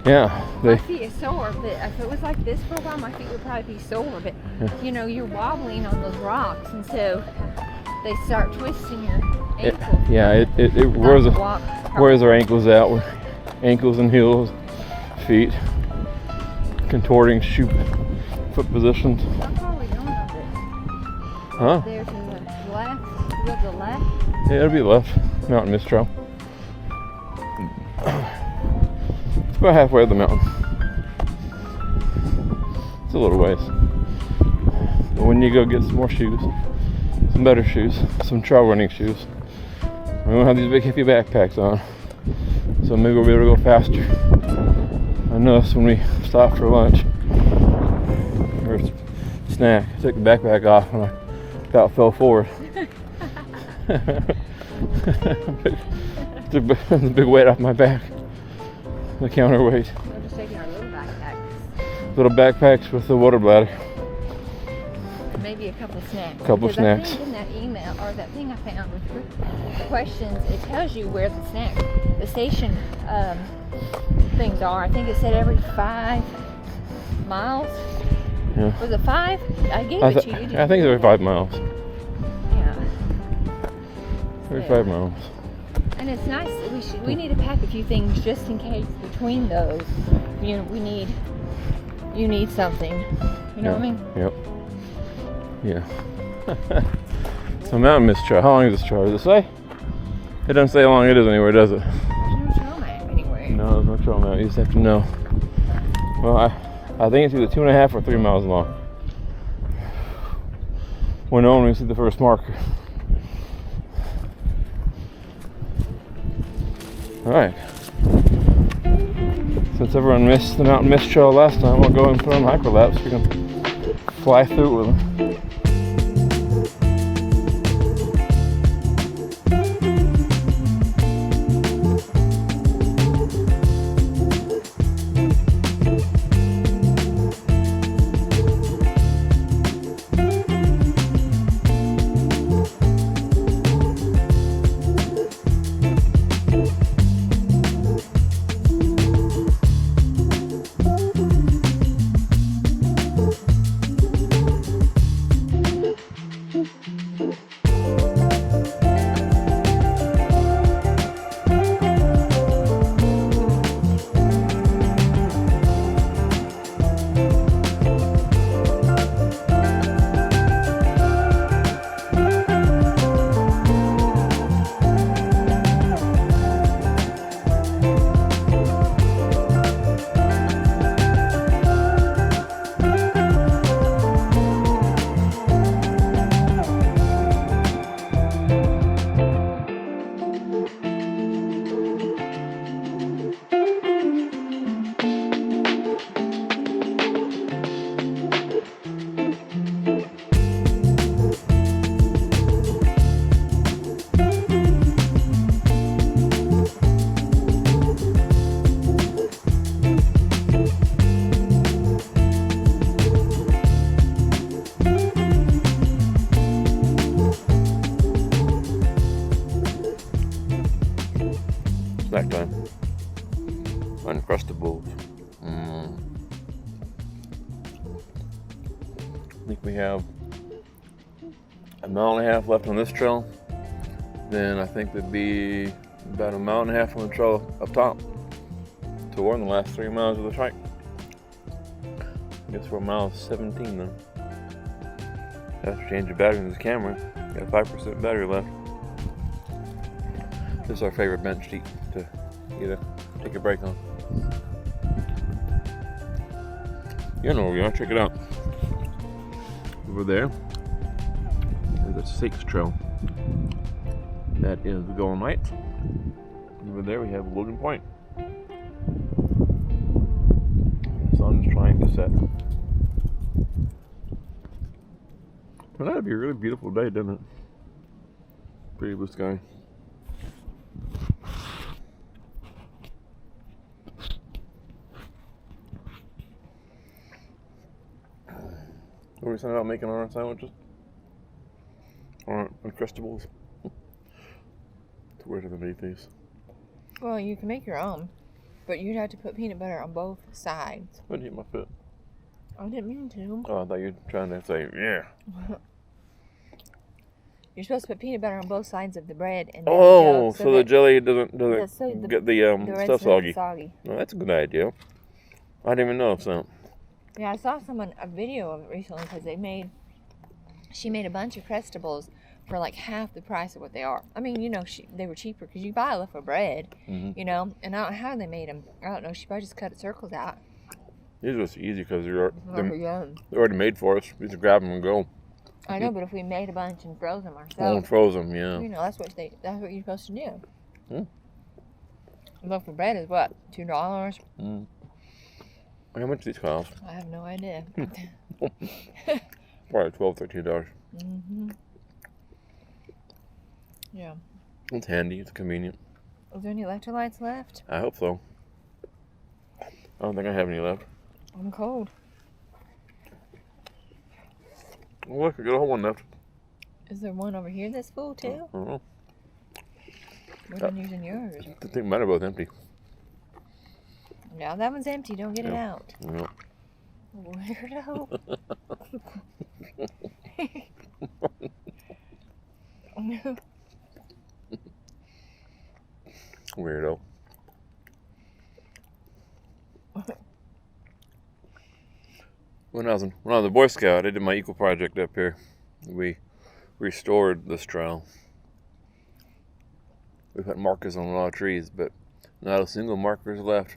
Yeah. My feet are sore, but if it was like this for a while, my feet would probably be sore. But you know, you're wobbling on those rocks, and so they start twisting your ankles. It wears our ankles out. We're ankles and heels, feet, contorting foot positions. How far are we going on this? Huh? There to the left. To go to the left. Yeah, it'll be left. Mountain Mist Trail. It's about halfway up the mountain. It's a little ways. But when you go get some more shoes, some better shoes, some trail running shoes, we won't have these big heavy backpacks on. So maybe we'll be able to go faster. I noticed when we stopped for lunch or snack, I took the backpack off and I about fell forward. Took a big weight off my back. The counterweight. We're just taking our little backpacks. Little backpacks with the water bladder. Maybe a couple snacks. Couple because snacks. I think in that email or that thing I found with questions, it tells you where the snack, the station things are. I think it said every 5 miles. Yeah. Was it 5? I gave it to you. I think it's every 5 miles. Yeah. Every 5 miles. And it's nice. We need to pack a few things just in case between those. You know, you need something. You know what I mean? Yep. Yeah. So Mountain Mist Trail. How long is this trail? Does it say? It doesn't say how long it is anywhere, does it? There's no trail map anywhere. No, there's no trail map. You just have to know. Well, I think it's either 2.5 or 3 miles long. When we see the first marker. Alright. Since everyone missed the Mountain Mist Trail last time, we'll go and put on hyperlapse. We can fly through with them. Snack time. Uncrustables. I think we have a mile and a half left on this trail. Then I think there'd be about a mile and a half on the trail up top. So we're in the last 3 miles of the hike. I guess we're mile 17 then. I have to change the battery in this camera. Got 5% battery left. This is our favorite bench seat to take a break on. You know where we are, check it out. Over there is the Six Trail. That is the Golden Knights. Over there we have Logan Point. The sun is trying to set. Turned out to be a really beautiful day, didn't it? Pretty blue sky. What were we saying about making our own sandwiches? Or Uncrustables? Where do they make these? Well, you can make your own, but you'd have to put peanut butter on both sides. I didn't hit my foot. I didn't mean to. Oh, I thought you were trying to say, yeah. You're supposed to put peanut butter on both sides of the bread. And Oh, so the jelly doesn't yeah, so get the stuff soggy. soggy. No, that's a good idea. I didn't even know so. Yeah, I saw a video of it recently because she made a bunch of Crustables for like half the price of what they are. I mean, you know, they were cheaper because you buy a loaf of bread, you know, and I don't know how they made them. I don't know. She probably just cut circles out. These are just easy because they're Yum. already made for us. We just grab them and go. I know, but if we made a bunch and froze them ourselves. Oh, and froze them, yeah. You know, that's what you're supposed to do. Hmm. A loaf of bread is what, $2? How much do these cost? I have no idea. Probably $12, $13. Yeah. It's handy. It's convenient. Is there any electrolytes left? I hope so. I don't think I have any left. I'm cold. Oh, look, I got a whole one left. Is there one over here that's full too? I don't know. We've been using yours. I think mine are both empty. Now that one's empty. Don't get it out. No. Weirdo. Oh, no. Weirdo. When I was a Boy Scout, I did my eco project up here. We restored this trail. We put markers on a lot of trees, but not a single marker is left.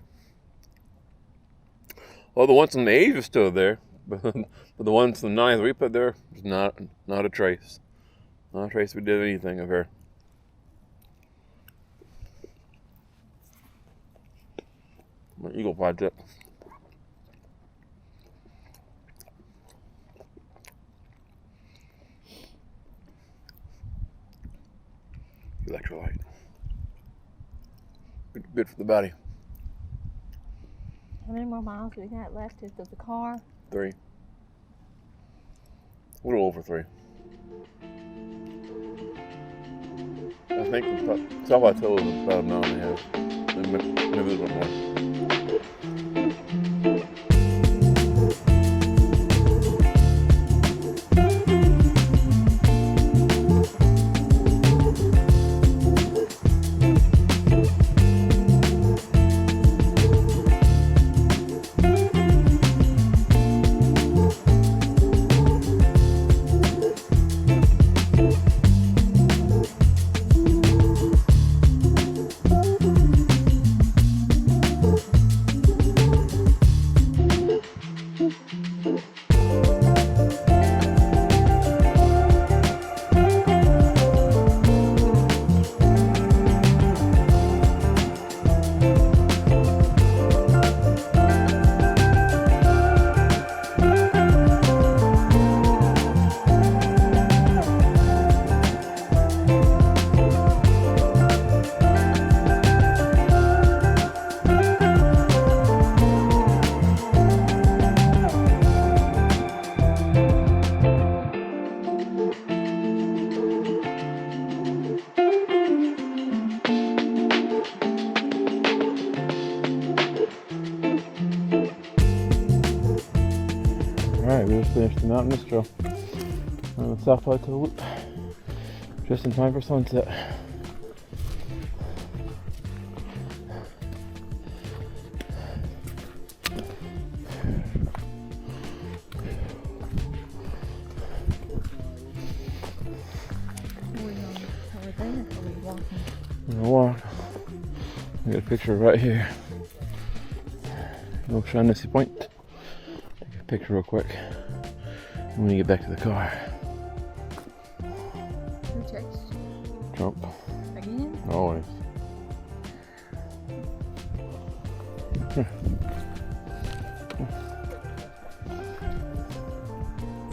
Well, the ones from the 80s are still there, but the ones from the 90s we put there, there's not a trace. Not a trace we did anything up here. My eagle project. Electrolyte. Good for the body. How many more miles do we got left of the car? 3. A little over 3. I think the top plateau is about 9.5. Maybe a little bit more. Alright, we just finished the mountain mist trail on the South Plateau Loop. Just in time for sunset. I'm gonna walk. I got a picture right here. No shine this point. Take a picture real quick when you get back to the car. Who texted you? Trump. Again? Always. Is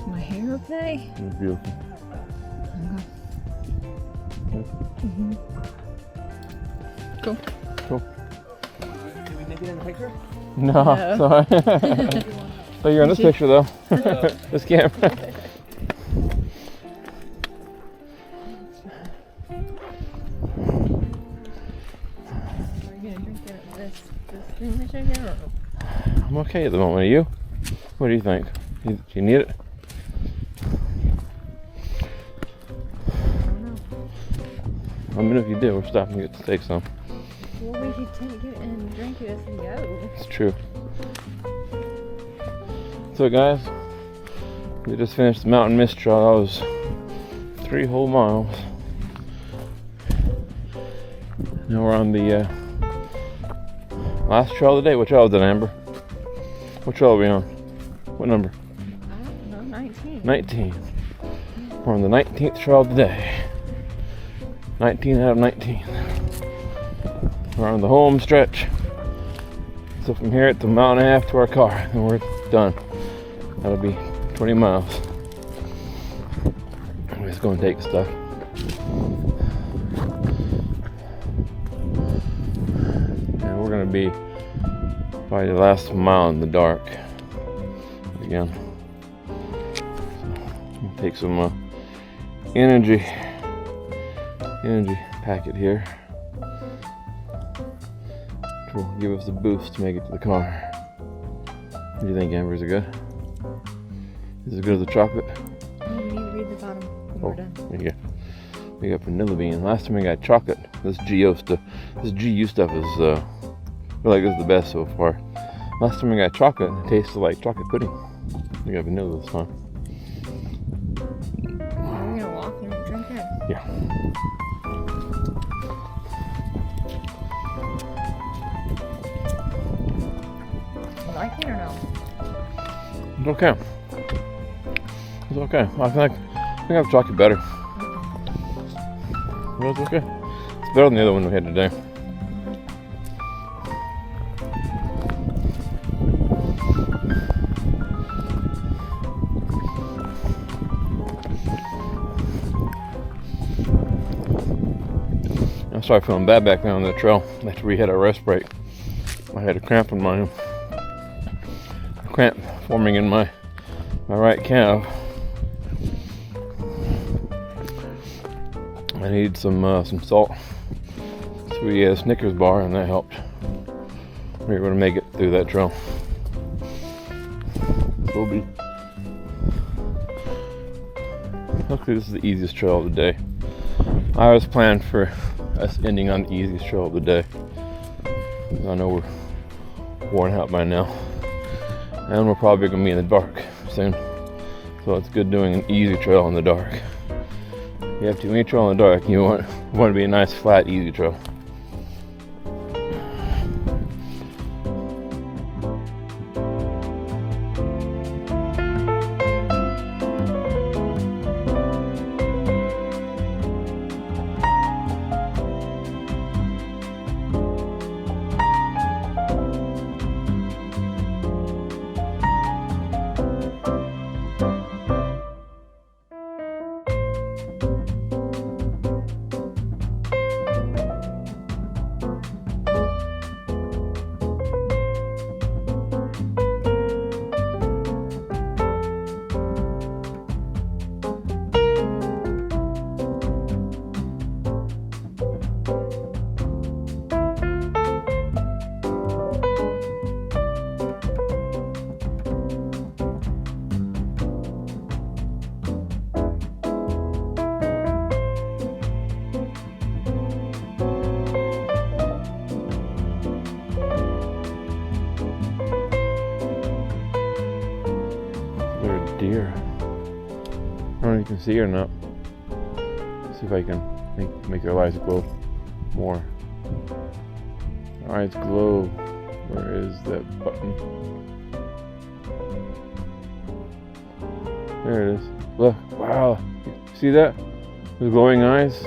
my hair okay? It's beautiful. Mm-hmm. Cool. Cool. Did we make it in the picture? No, sorry. So you're in this picture though. This camera. Are you gonna drink out of this thing that you got? I'm okay at the moment. Are you? What do you think? Do you need it? I don't know. I mean, if you do, we're stopping to take some. Well, we could take it and drink it as we go. It's true. So guys, we just finished the mountain mist trail. That was 3 whole miles. Now we're on the last trail of the day. What trail is it, Amber? What trail are we on? What number? I don't know, 19. 19. We're on the 19th trail of the day. 19 out of 19. We're on the home stretch. So from here it's a mile and a half to our car, and we're done. That'll be 20 miles. I'm just going to take stuff. And we're going to be probably the last mile in the dark again. So, take some energy packet here, which will give us a boost to make it to the car. What do you think, Amber? Is it good? Is it as good as the chocolate? You need to read the bottom when we're done. Yeah. We got vanilla bean. Last time we got chocolate. This GU stuff is I feel like this is the best so far. Last time we got chocolate, it tasted like chocolate pudding. We got vanilla this time. Are we gonna walk and drink that? Yeah. You like it or no? It's okay. It's okay. I think I have chocolate better. But it's okay. It's better than the other one we had today. I started feeling bad back there on the trail after we had our rest break. I had a cramp forming in my right calf. I needed some salt, so we had a Snickers bar, and that helped. We were able to make it through that trail. So hopefully this is the easiest trail of the day. I was planned for us ending on the easiest trail of the day. I know we're worn out by now, and we're probably gonna be in the dark soon. So it's good doing an easy trail in the dark. You have to do any trail in the dark. You want to be a nice, flat, easy trail. Deer. I don't know if you can see or not. Let's see if I can make their eyes glow more. Their eyes glow. Where is that button? There it is. Look. Wow. See that? Those glowing eyes?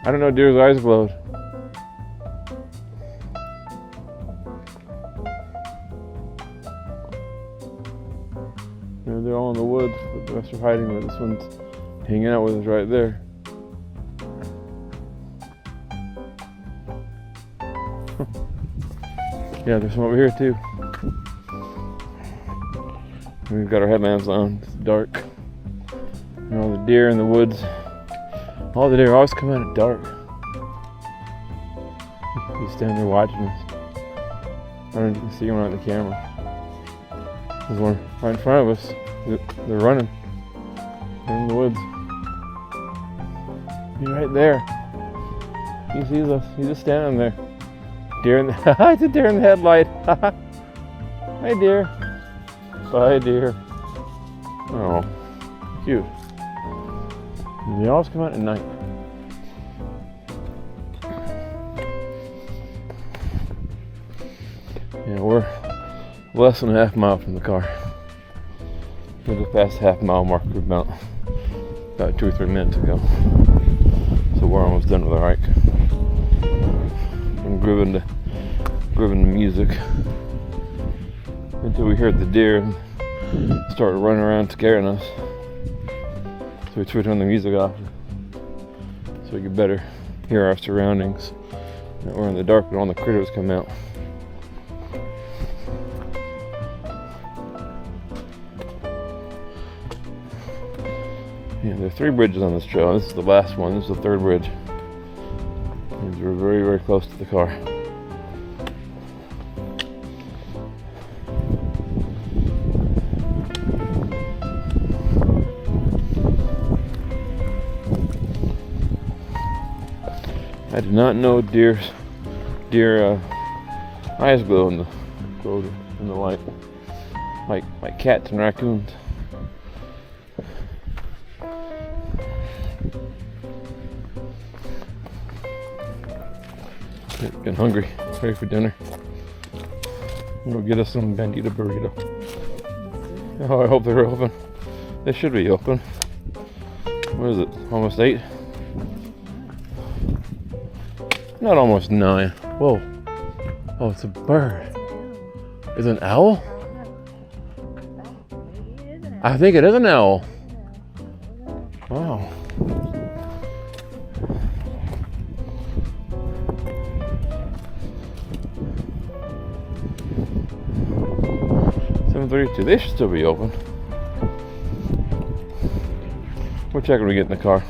I don't know deer's eyes glowed. They're all in the woods, but the rest are hiding, but this one's hanging out with us right there. Yeah, there's some over here too. We've got our headlamps on, it's dark. And all the deer in the woods. All the deer always come out at dark. He's standing there watching us. I don't know if you can see him on the camera. There's one right in front of us. They're running. They're in the woods. He's right there. He sees us. He's just standing there. Deer in the it's a deer in the headlight. Hi, deer. Bye, deer. Oh, cute. They always come out at night. Yeah, we're less than a half mile from the car. We just passed the half mile marker about 2 or 3 minutes ago. So we're almost done with our hike. I'm grooving the music until we heard the deer start running around scaring us. So we switched on the music off so we could better hear our surroundings. We're in the dark, but all the critters come out. Yeah, there are 3 bridges on this trail. This is the last one. This is the 3rd bridge. And we're very, very close to the car. I did not know deer eyes glow in the light, like cats and raccoons. Getting hungry, ready for dinner. I'm gonna get us some bandito burrito. Oh, I hope they're open. They should be open. What is it? Almost 8? Not almost 9. Whoa. Oh, it's a bird. Is it an owl? I think it is an owl. Wow. They should still be open. We'll check when we get in the car.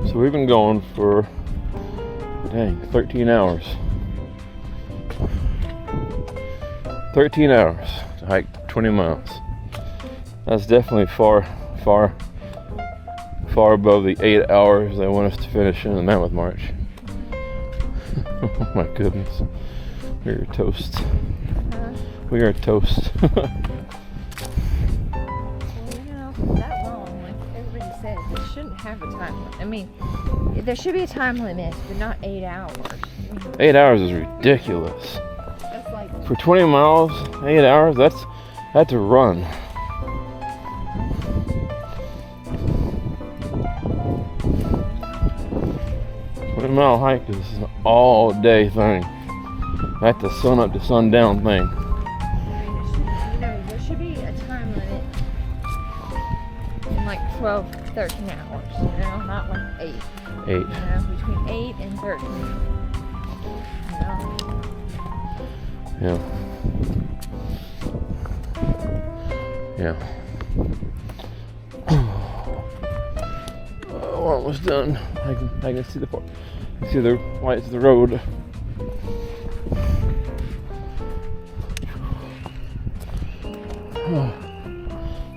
So we've been going for, dang, 13 hours. 13 hours to hike 20 miles. That's definitely far above the 8 hours they want us to finish in the Mammoth March. Oh my goodness. We are toast. We are toast. Well, you know, that long, like everybody says, it shouldn't have a time limit. I mean, there should be a time limit, but not 8 hours. 8 hours is ridiculous. That's like, For 20 miles, 8 hours, that's a run. Mile hike is an all day thing. That's a sun up to sundown thing. I mean, there should be a time limit in like 12, 13 hours, not like 8. 8. Between 8 and 13. Yeah. Yeah. Oh, we're almost done. I can see the part. See the lights of the road.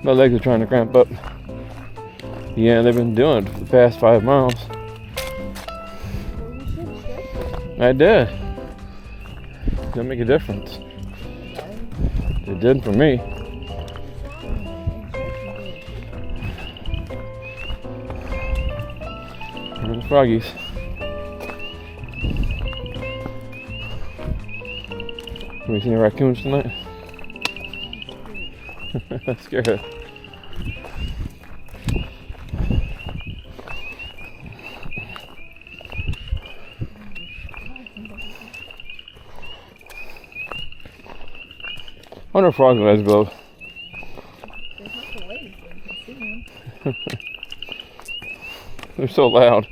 My legs are trying to cramp up. Yeah, they've been doing it for the past 5 miles. I did. Didn't make a difference. It did for me. Little froggies. Have you seen any raccoons tonight? That's scary. I wonder if frogs have eyes glow. They're so loud.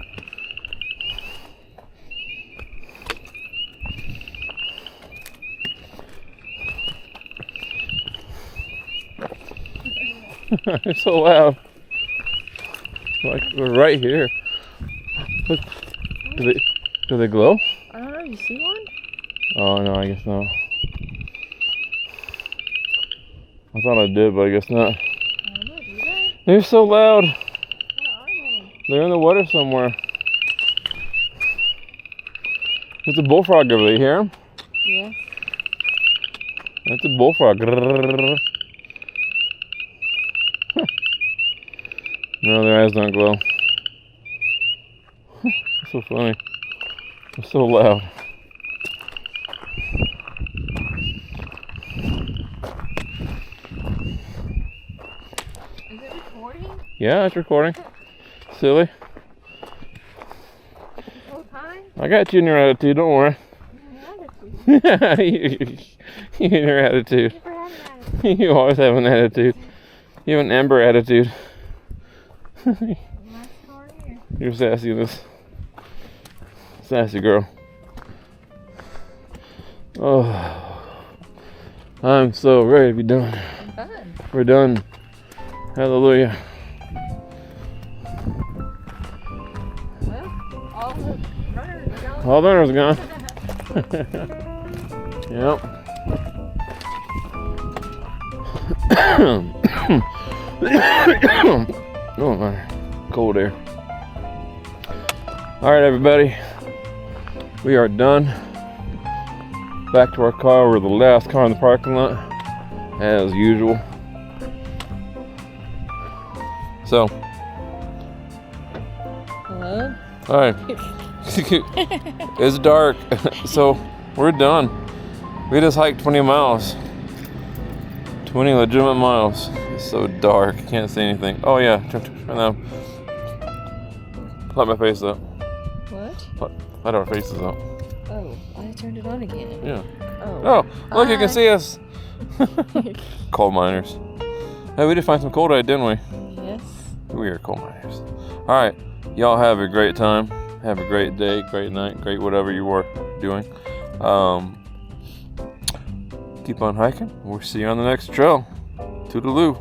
They're so loud. Like we're right here. Look, do they glow? I don't know. You see one? Oh no, I guess not. I thought I did, but I guess not. I don't know. Do they? They're so loud. Where are they? They're in the water somewhere. There's a bullfrog over there. You hear him? Yes. That's a bullfrog. No, their eyes don't glow. It's so funny. It's so loud. Is it recording? Yeah, it's recording. Silly. The whole time? I got you in your attitude, don't worry. Attitude. You in your attitude. Never had an attitude. You always have an attitude. You have an Amber attitude. You're sassiness. Sassy girl. Oh, I'm so ready to be done. I'm fun. We're done. Hallelujah. Well, all the runners are gone. All the runners are gone. Yep. Oh my, cold air. All right, everybody, we are done. Back to our car. We're the last car in the parking lot, as usual. So, Hello? all right. It's dark, so we're done. We just hiked 20 miles. 20 legitimate miles. It's so dark, can't see anything. Oh yeah, turn now. Light my face up. What? Light our faces up. Oh, I turned it on again. Yeah. Oh. Oh, look, you can see us. Coal miners. Hey, we did find some coalite, didn't we? Yes. We are coal miners. All right, y'all have a great time. Have a great day, great night, great whatever you were doing. Keep on hiking. We'll see you on the next trail. Toodaloo.